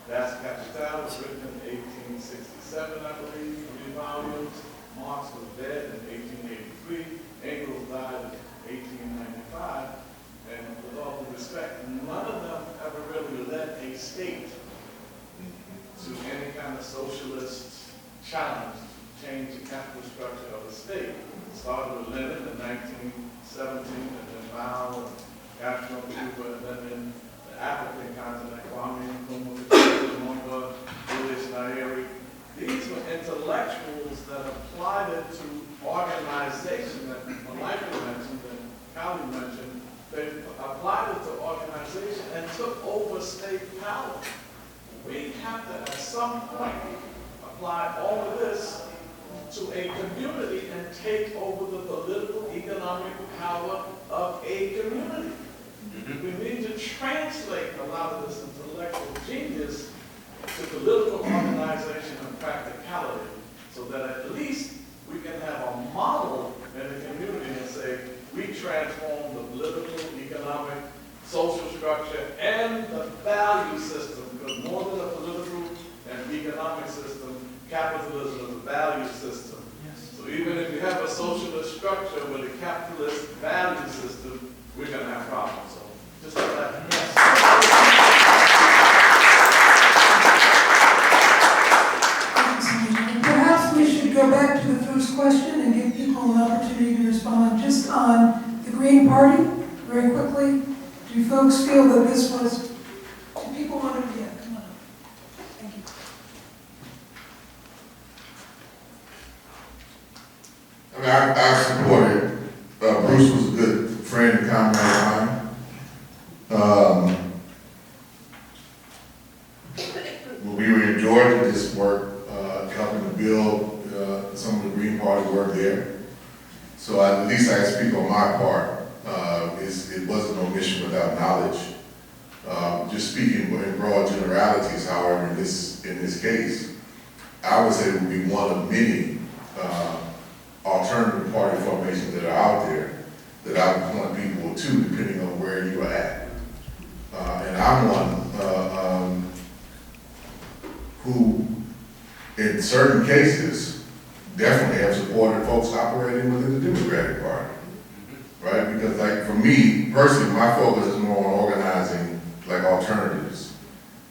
Das Kapital was written in 1867, I believe, 3 volumes. Marx was dead in 1883. Engels died in 1895. And with all due respect, none of them ever really led a state to any kind of socialist challenge to change the capital structure of the state. It started with Lenin in 1917, and then Mao, Castro, Cuba, and then in the African continent, Kwame Nkrumah, Lumumba, Julius Nyerere. These were some point apply all of this to a community and take over the political, economic power of a community. We need to translate a lot of this intellectual genius to political organization and practicality, so that at least we can have a model in the community and say, we transform the political, economic, social structure, and the value system, because more than a political and economic system, capitalism is a value system. Yes. So even if you have a socialist structure with a capitalist value system, we're going to have problems. So just like that. Yes. Perhaps we should go back to the first question and give people an opportunity to respond just on the Green Party, very quickly. Do folks feel that this was, do people want to, yeah, come on up. Thank you. I mean, I supported, Bruce was a good friend and comrade of mine. When we were in Georgia, this work, helping to build some of the Green Party work there. So at least I speak on my part. It wasn't no mission without knowledge. Just speaking in broad generalities, however, in this case, I would say it would be one of many alternative party formations that are out there that I would point people to, depending on where you are at. And I'm one who, in certain cases, definitely have supported folks operating within the Democratic Party, right? Because, like, for me personally, my focus is more on organizing like alternatives,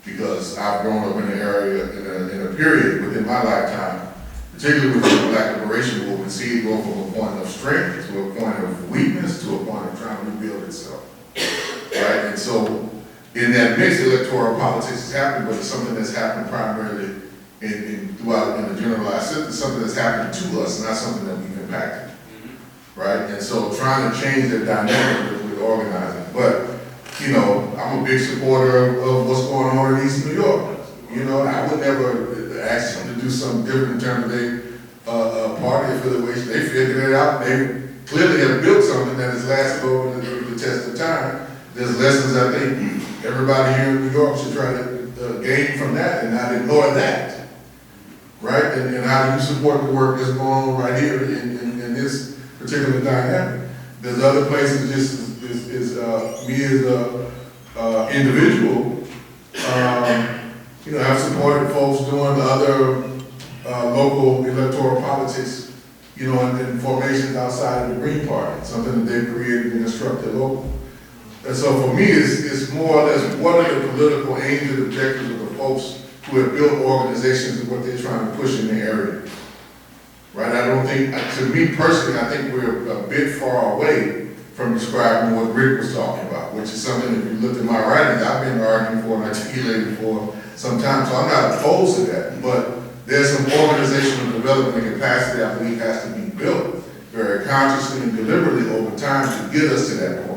because I've grown up in an area, in a period within my lifetime, particularly within the Black liberation movement, see it go from a point of strength to a point of weakness to a point of trying to rebuild itself, right? And so, in that mix, electoral politics has happened, but it's something that's happened primarily throughout in a generalized sense. It's something that's happened to us, not something that we've impacted, right? And so, trying to change that dynamic with organizing. But, you know, I'm a big supporter of what's going on in East New York. You know, I would never ask them to do something different in terms of their party affiliation. They figured it out. They clearly have built something that has lasted over the test of time. There's lessons I think everybody here in New York should try to gain from that and not ignore that, right? And how do you support the work that's going on right here in this particular dynamic? There's other places, just as me as a individual, you know, I've supported folks doing other local electoral politics, you know, in formations outside of the Green Party, something that they've created and instructed local. And so for me, it's more or less what are the political aims and objectives of the folks who have built organizations and what they're trying to push in the area, right? I don't think, to me personally, I think we're a bit far away from describing what Rick was talking about, which is something, if you look at my writings, I've been arguing for and articulating for some time, so I'm not opposed to that, but there's some organizational development and capacity I believe has to be built very consciously and deliberately over time to get us to that point.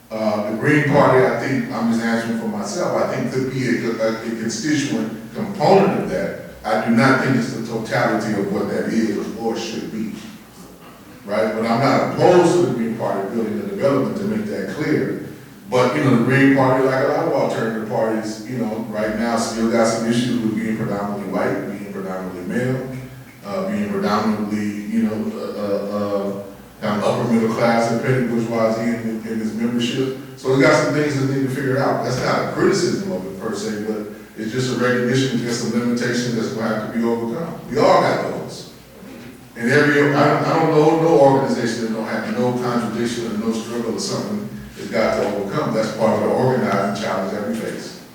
The Green Party, I think, I'm just answering for myself, I think could be a constituent component of that. I do not think it's the totality of what that is or should be, right? But I'm not opposed to the Green Party building the development, to make that clear. But, you know, the Green Party, like a lot of alternative parties, you know, right now still got some issues with being predominantly white, being predominantly male, being predominantly, you know, kind of upper middle class and petty bourgeoisie in its membership. So we got some things that need to figure out. That's not a criticism of it per se, but it's just a recognition that there's some limitations that's going to have to be overcome. We all got those. And I don't know no organization that don't have no contradiction or no struggle or something that's got to overcome. That's part of the organizing challenge that we face.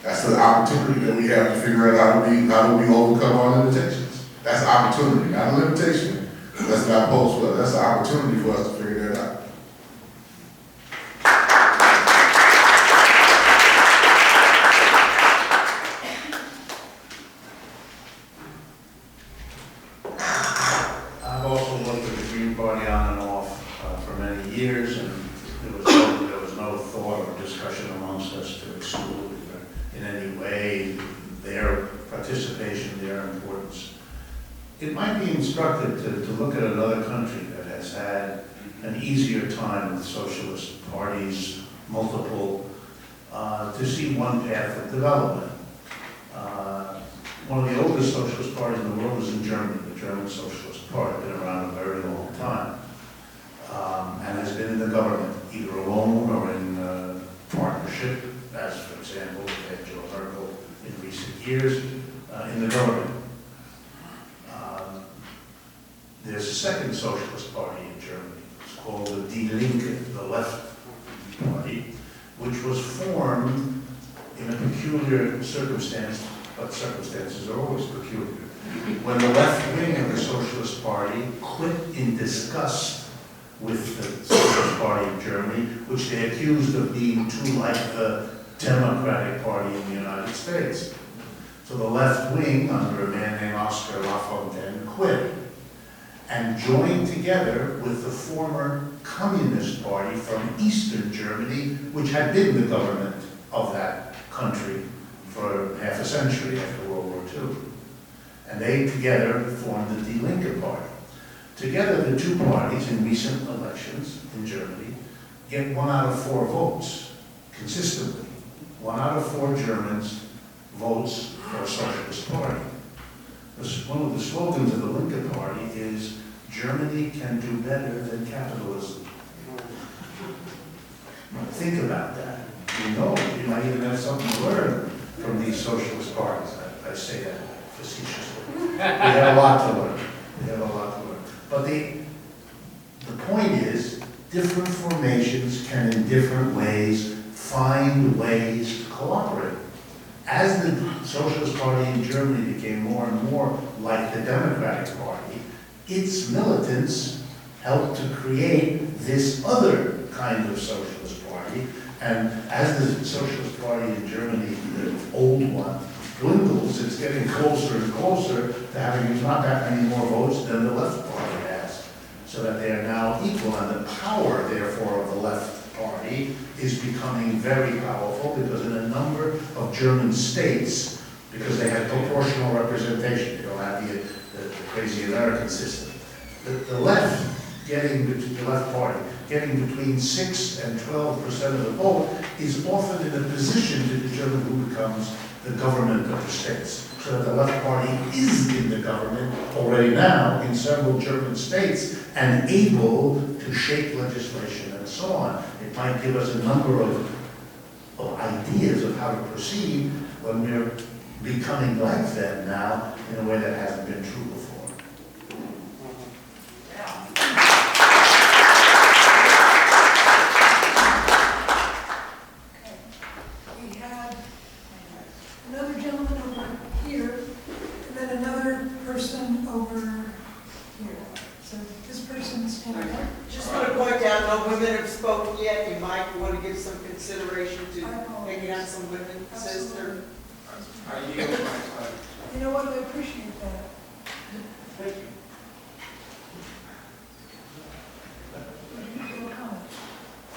That's the opportunity that we have to figure out how do we overcome our limitations. That's an opportunity, not a limitation. That's not opposed to it. That's an opportunity for us to figure that out. I've also worked with the Green Party on and off for many years, and there was no thought or discussion amongst us to exclude in any way their it might be instructive to look at another country that has had an easier time with socialist parties, multiple, to see one path of development. One of the oldest socialist parties in the world was in Germany, the German Socialist Party, been around a very long time, and has been in the government, either alone or in partnership, as for example, Angela Merkel in recent years, in the government. There's a second socialist party in Germany. It's called the Die Linke, the left party, which was formed in a peculiar circumstance, but circumstances are always peculiar. When the left wing of the Socialist Party quit in disgust with the Socialist Party of Germany, which they accused of being too like the Democratic Party in the United States. So the left wing, under a man named Oscar Lafontaine, quit and joined together with the former Communist Party from Eastern Germany, which had been the government of that country for half a century after World War II. And they together formed the Die Linke Party. Together, the two parties in recent elections in Germany get 1 out of 4 votes, consistently. 1 out of 4 Germans votes for a socialist party. One of the slogans of the Linke Party is, Germany can do better than capitalism. Think about that. You know, you might even have something to learn from these socialist parties. I say that facetiously. We have a lot to learn. We have a lot to learn. But the point is, different formations can in different ways find ways to cooperate. As the Socialist Party in Germany became more and more like the Democratic Party, its militants helped to create this other kind of socialist party. And as the Socialist Party in Germany, the old one, dwindles, it's getting closer and closer to having not that many more votes than the left party has. So that they are now equal, and the power, therefore, of the left party is becoming very powerful, because in a number of German states, because they have proportional representation, they don't have the crazy American system, the left party getting between 6 and 12% of the vote is often in a position to determine who becomes the government of the states. So that the left party is in the government already now in several German states and able to shape legislation and so on. It might give us a number of ideas of how to proceed when we're becoming like them now in a way that hasn't been true before. We had another gentleman over here, and then another person over here. So this person's standing up. Just want to point out, no women have spoken yet. You might want to give some consideration to taking out some women, sister. You know what, I appreciate that. Thank you.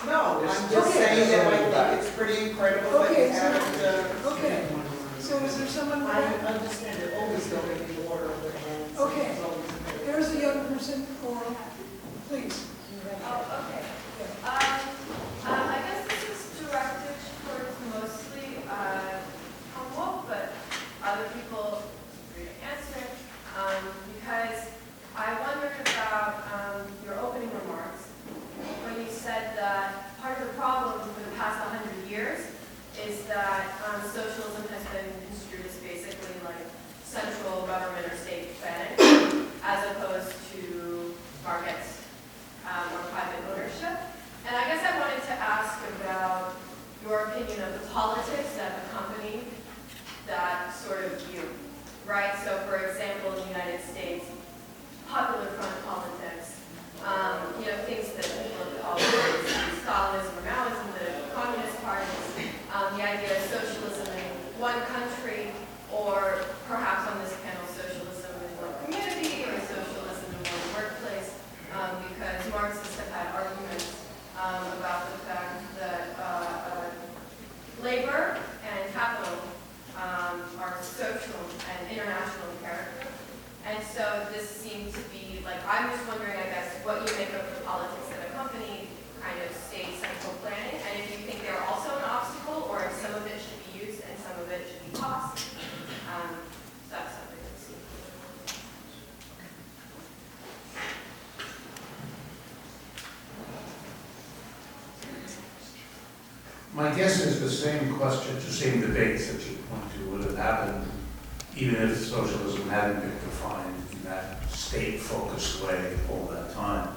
No, I'm just saying that I think it's pretty incredible that you haven't. Okay, so is there someone? I understand it always going in the order of their hands. Okay, there's a young person, or please. Oh, okay. I guess this is directed towards mostly Wolff, but other people free to answer. Because I wondered about your opening remarks when you said that part of the problem for the past 100 years is that socialism has been construed as basically like central government or state planning, as opposed to markets or private ownership. And I guess I wanted to ask about your opinion of the politics that accompany that sort of view, right? So for example, in the United States, popular front politics, things that people have called Stalinism or Maoism, the communist parties, the idea of socialism in one country, or perhaps on this panel, socialism in one community, or socialism in one workplace, because Marxists have had arguments about the fact that labor and capital are social and international in character, And so this seemed to be, like, I'm just wondering, I guess, what you make of the politics that accompany kind of state central planning, and if you think they're also an obstacle, or if some of it should be used and some of it should be lost. So that's something to see. My guess is the same question, the same debates that you point to would have happened even if socialism hadn't been defined in that state-focused way all that time.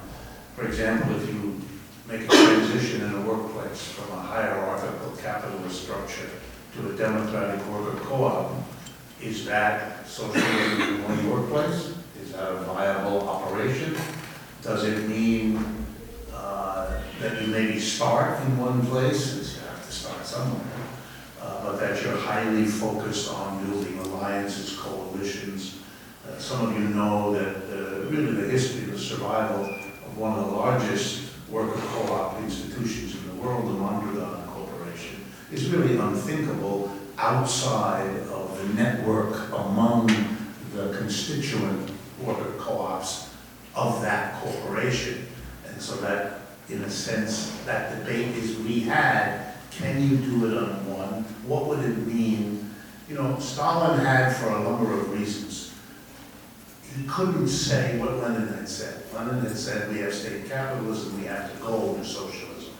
For example, if you make a transition in a workplace from a hierarchical capitalist structure to a democratic worker co-op, is that socialism in one workplace? Is that a viable operation? Does it mean that you maybe start in one place, since you have to start somewhere, but that you're highly focused on building alliances, coalitions? Some of you know that really the history of the survival of one of the largest worker co-op institutions in the world, the Mondragon Corporation, is really unthinkable outside of the network among the constituent worker co-ops of that corporation. And so that, in a sense, that debate is we had, can you do it on one? What would it mean? You know, Stalin had, for a number of reasons, he couldn't say what Lenin had said. Lenin had said, we have state capitalism, we have to go to socialism.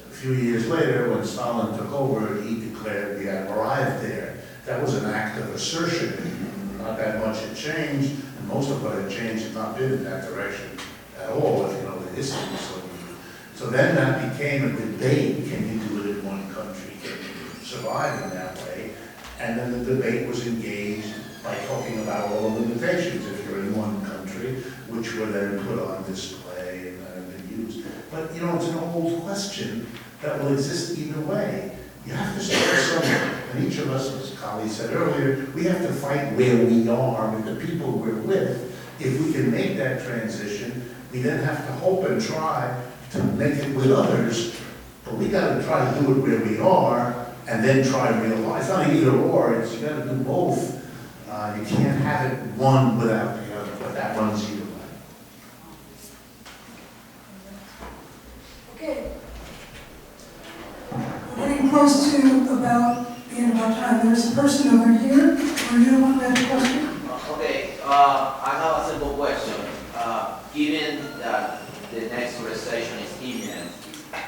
A few years later, when Stalin took over, he declared we had arrived there. That was an act of assertion. Not that much had changed, and most of what had changed had not been in that direction at all, if you know the history. So then that became a debate, can you do it in one country, can you survive in that way? And then the debate was engaged by talking about all the limitations if you're in one country, which were then put on display and have been used. But you know, it's an old question that will exist either way. You have to start somewhere. And each of us, as Kali said earlier, we have to fight where we are with the people we're with. If we can make that transition, we then have to hope and try to make it with others, but we got to try to do it where we are, and then try to realize. It's not an either or, it's you got to do both. You can't have it one without the other, but that runs either way. Okay. We're getting close to about the end of our time. There's a person over here. Or you want to ask a question? Okay, I have a simple question. Given that the next recession is imminent,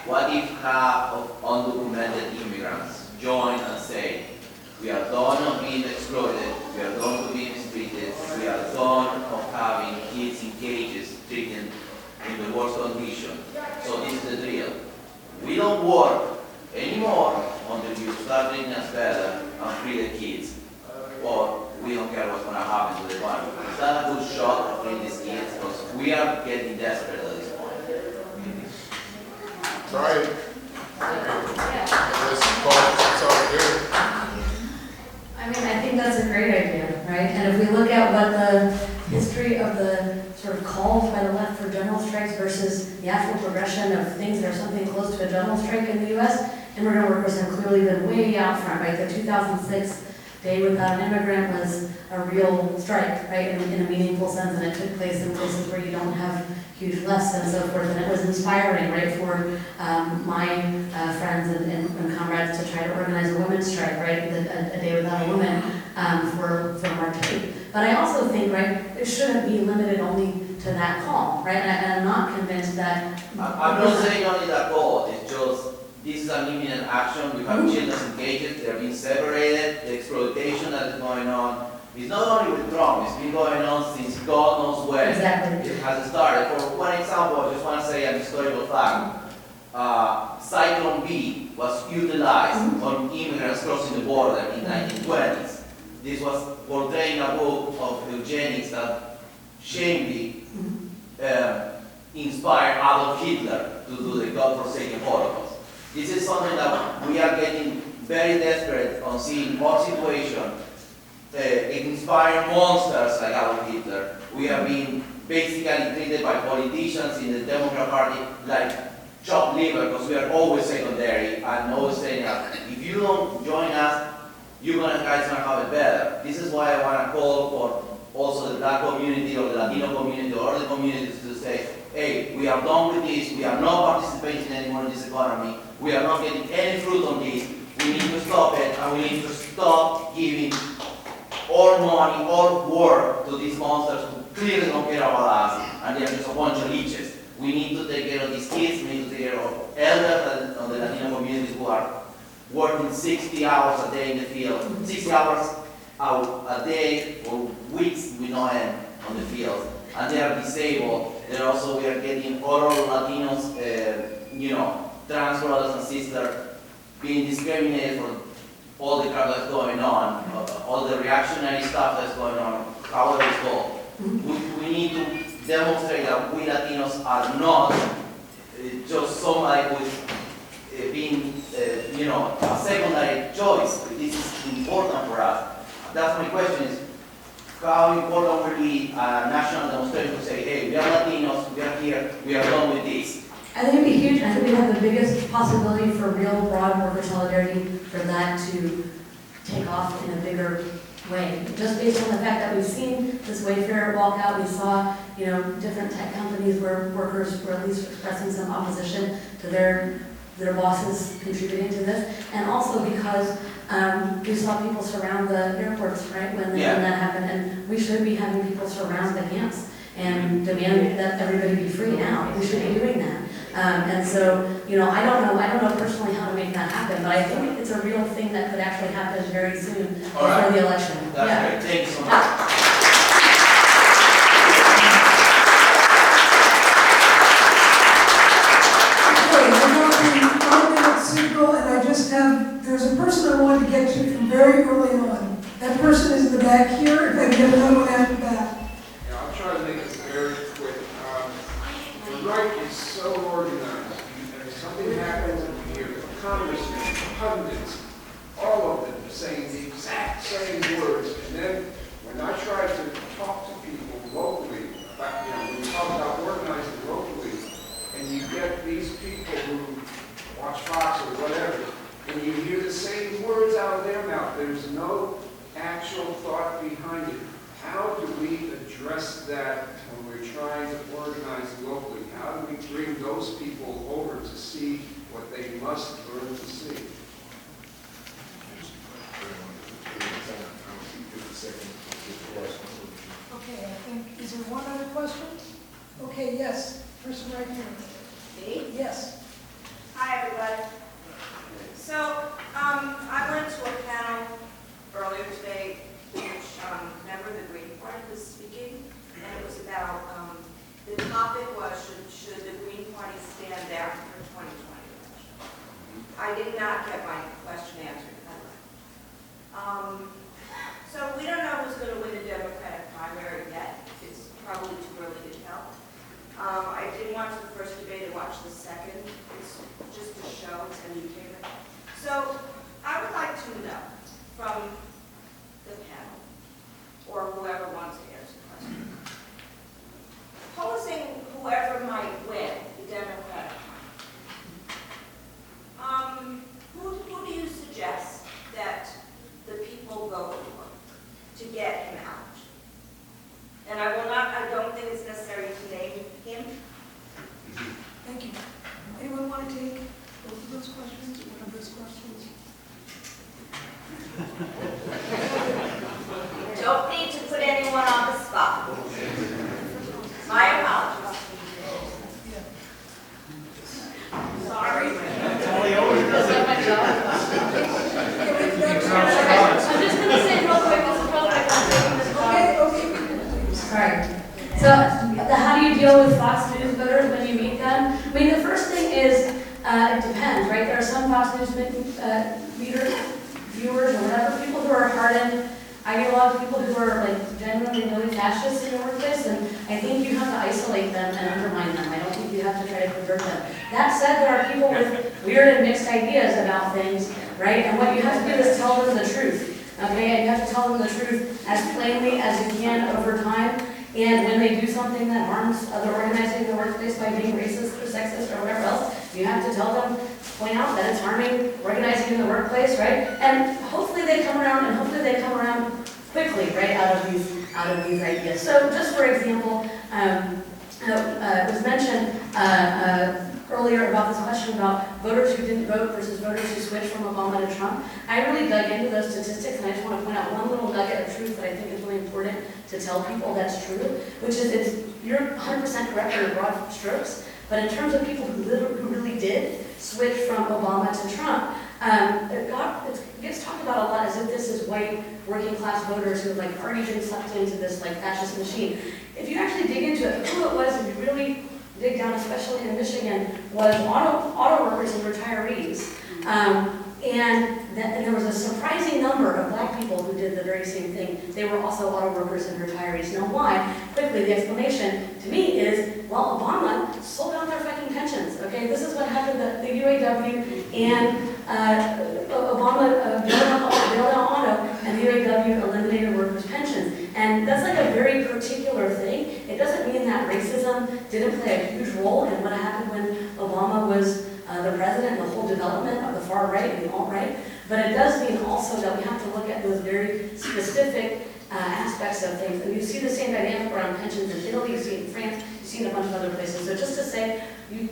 what if half of undocumented immigrants join and say, we are done of being exploited, we are done of being mistreated, we are done of having kids in cages treated in the worst condition. So this is the deal. We don't work anymore until you start treating us better and free the kids. Or we don't care what's going to happen to the environment. Is that a good shot of freeing these kids? Because we are getting desperate at this point. Try it. It's all good. I mean, I think that's a great idea, right? And if we look at what the history of the sort of calls by the left for general strikes versus the actual progression of things that are something close to a general strike in the U.S., immigrant workers have clearly been way out front, right? The 2006 Day Without an Immigrant was a real strike, right, in a meaningful sense, and it took place in places where you don't have huge lefts and so forth, and it was inspiring, right, for my friends and comrades to try to organize a women's strike, right, a day without a woman for March 8th. But I also think, right, it shouldn't be limited only to that call, right, and I'm not convinced that... I'm not saying only that call, it's just, this is an imminent action, we have children in cages, they're being separated, the exploitation that is going on. It's not only with Trump, it's been going on since God knows when. Exactly. It has started. For one example, I just want to say an historical fact. Cyclone B was utilized on immigrants crossing the border in the 1920s. This was portraying a book of eugenics that shamefully inspired Adolf Hitler to do the God-forsaken Holocaust. This is something that we are getting very desperate on seeing more situation. Inspire monsters like Adolf Hitler. We are being basically treated by politicians in the Democrat Party like chopped liver because we are always secondary and always saying that if you don't join us, you guys gonna have it better. This is why I want to call for also the black community or the Latino community or other communities to say, hey, we are done with this, we are not participating anymore in this economy, we are not getting any fruit on this, we need to stop it, and we need to stop giving all money, all work to these monsters who clearly don't care about us, and they are just a bunch of leeches. We need to take care of these kids, we need to take care of elders of the Latino communities who are working 60 hours a day in the field, 60 hours a day for weeks with no end on the field, and they are disabled. Then also we are getting all our Latinos, trans brothers and sisters being discriminated for all the crap that's going on, all the reactionary stuff that's going on, however it's called. We need to demonstrate that we Latinos are not just somebody with being, a secondary choice. This is important for us. That's my question is, how important will be a national demonstration to say, hey, we are Latinos, we are here, we are done with this? I think it'd be huge. I think we have the biggest possibility for real broad worker solidarity for that to take off in a bigger way. Just based on the fact that we've seen this Wayfair walkout, we saw, different tech companies where workers were at least expressing some opposition to their bosses contributing to this, and also because we saw people surround the airports, right, when that happened, and we should be having people surround the camps and demand that everybody be free now. We should be doing that. And so, I don't know personally how to make that happen, but I think it's a real thing that could actually happen very soon before the election. That's great. Thank you so much. There's a person I wanted to get to from very early on. That person is in the back here, if I can get another one after that. Yeah, I'll try to make this very quick. The right is so organized, and if something happens and you hear congressmen, pundits, all of them saying the exact same words, and then when I try to talk to people locally, about, when we talk about organizing locally, and you get these people who watch Fox or whatever, and you hear the same words out of their mouth, there's no actual thought behind it. How do we address that when we're trying to organize locally? How do we bring those people over to see what they must learn to see? Okay, I think, is there one other question? Okay, yes, person right here. Me? Yes. Hi, everybody. So, I went to a panel earlier today, which a member of the Green Party was speaking, and it was about, the topic was, should the Green Party stand down for 2020 election? I did not get my question answered. So we don't know who's going to win the Democratic primary yet. It's probably too early to tell. I did watch the first debate and watch the second. It's just a show, it's a new favorite. So I would like to know from the panel, or whoever wants to answer the question, posing whoever might win the Democratic primary, who do you suggest that the people vote for to get him out? And I don't think it's necessary to name him. Thank you. Anyone want to take both of those questions, one of those questions? Don't need to put anyone on the spot. My apologies. Sorry. I'm just going to say real quick, this is real quick, I'm taking this call. Sorry. So, how do you deal with Fox News voters when you meet them? I mean, the first thing is, it depends, right? There are some Fox News readers, viewers, or whatever, people who are hardened. I get a lot of people who are like genuinely really fascist in the workplace, and I think you have to isolate them and undermine them. I don't think you have to try to convert them. That said, there are people with weird and mixed ideas about things, right? And what you have to do is tell them the truth, okay? And you have to tell them the truth as plainly as you can over time. And when they do something that harms other organizing in the workplace by being racist or sexist or whatever else, you have to tell them, point out that it's harming organizing in the workplace, right? And hopefully they come around, quickly. quickly, right, out of these ideas. So just for example, it was mentioned earlier about this question about voters who didn't vote versus voters who switched from Obama to Trump. I really dug into those statistics, and I just want to point out one little nugget of truth that I think is really important to tell people that's true, which is you're 100% correct in broad strokes, but in terms of people who really did switch from Obama to Trump, it gets talked about a lot as if this is white working class voters who have like already been sucked into this like fascist machine. If you actually dig into it, who it was, if you really dig down, especially in Michigan, was auto workers and retirees. And there was a surprising number of black people who did the very same thing. They were also auto workers and retirees. Now why? Quickly, the explanation to me is, well, Obama sold out their fucking pensions, okay? This is what happened to the UAW, and Obama bailed out auto, and the UAW eliminated workers' pensions. And that's like a very particular thing. It doesn't mean that racism didn't play a huge role in what happened when Obama was the president and the whole development of the far right and the alt-right, but it does mean also that we have to look at those very specific aspects of things. And you see the same dynamic around pensions in Italy, you see it in France, you see it in a bunch of other places. So just to say, you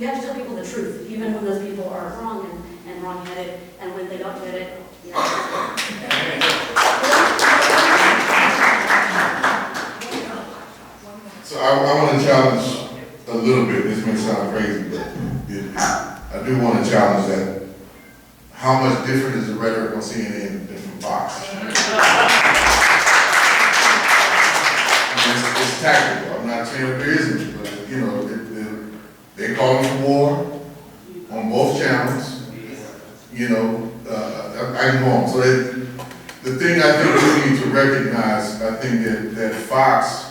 have to tell people the truth, even when those people are wrong and wrong-headed, and when they don't get it, So I want to challenge a little bit. This may sound crazy, but I do want to challenge that. How much different is the rhetoric on CNN than from Fox? It's tactical. I'm not saying there isn't, but you know, they're calling for war on both channels. You know, I can go on. So the thing I think we need to recognize, I think that Fox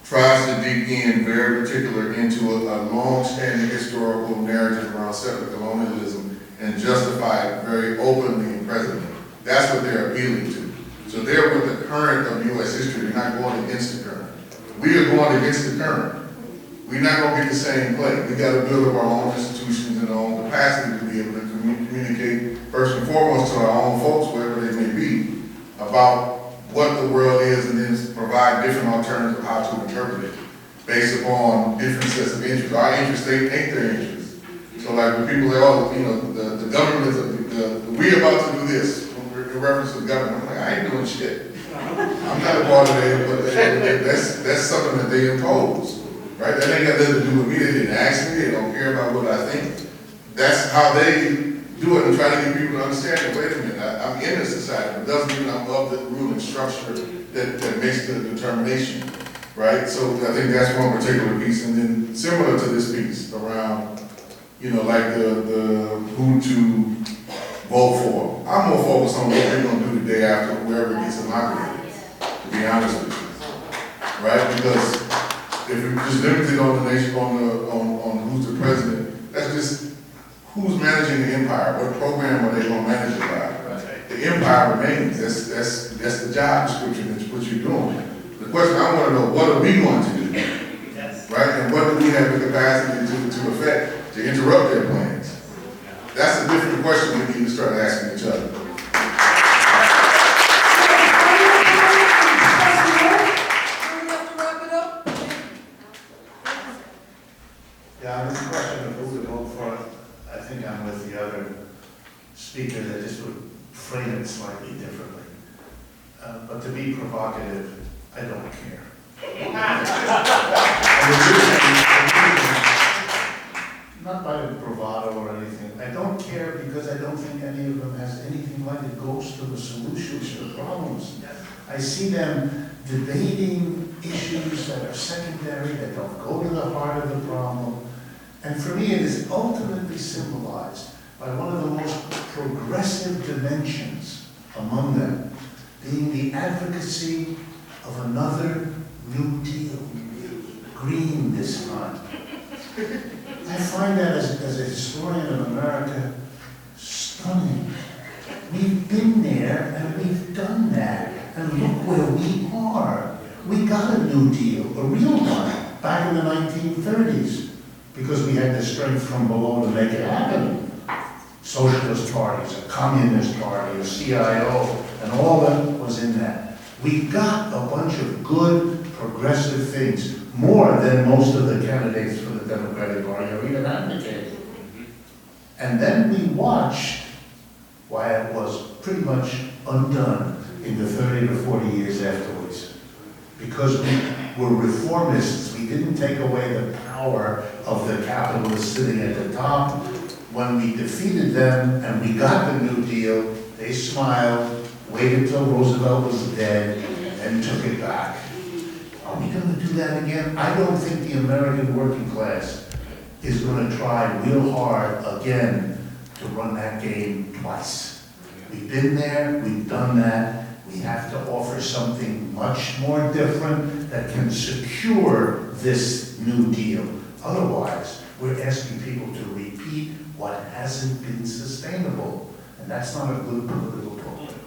tries to dig in very particular into a long-standing historical narrative around settler colonialism and justify it very openly and presently. That's what they're appealing to. So they're with the current of U.S. history. They're not going against the current. We are going against the current. We're not going to get the same play. We got to build up our own institutions and our own capacity to be able to communicate first and foremost to our own folks, wherever they may be, about what the world is, and then provide different alternatives of how to interpret it based upon different sets of interests. Our interests ain't their interests. So like when people say, oh, you know, the government, we're about to do this, in reference to the government, I'm like, I ain't doing shit. I'm not a part of it, but that's something that they impose, right? That ain't got nothing to do with me. They didn't ask me, they don't care about what I think. That's how they do it and try to get people to understand that, wait a minute, I'm in this society, but it doesn't mean I'm of the ruling structure that makes the determination, right? So I think that's one particular piece, and then similar to this piece around, you know, like the who to vote for. I'm more focused on what we're going to do the day after, wherever it gets inaugurated, to be honest with you, right? Because if we're just limited on the nation, on who's the president, that's just who's managing the empire? What program are they going to manage it by? The empire remains. That's the job description. That's what you're doing. The question I want to know: what are we going to do? Right? And what do we have the capacity to affect to interrupt their plans? That's a different question we need to start asking each other. Yeah, on this question of who to vote for, I think I'm with the other speaker that just would frame it slightly differently. But to be provocative, I don't care. Not by bravado or anything. I don't care because I don't think any of them has anything like it goes to the solutions to the problems. I see them debating issues that are secondary, that don't go to the heart of the problem. And for me, it is ultimately symbolized by one of the most progressive dimensions among them, being the advocacy of another New Deal, green this time. I find that as a historian of America, stunning. We've been there and we've done that, and look where we are. We got a New Deal, a real one, back in the 1930s. Because we had the strength from below to make it happen. Socialist parties, a communist party, a CIO, and all that was in that. We got a bunch of good, progressive things, more than most of the candidates for the Democratic Party are even advocating. And then we watched why it was pretty much undone in the 30 to 40 years afterwards. Because we were reformists, we didn't take away the power of the capitalists sitting at the top. When we defeated them and we got the New Deal, they smiled, waited till Roosevelt was dead, and took it back. Are we going to do that again? I don't think the American working class is going to try real hard again to run that game twice. We've been there, we've done that. We have to offer something much more different that can secure this New Deal. Otherwise, we're asking people to repeat what hasn't been sustainable. And that's not a good political program.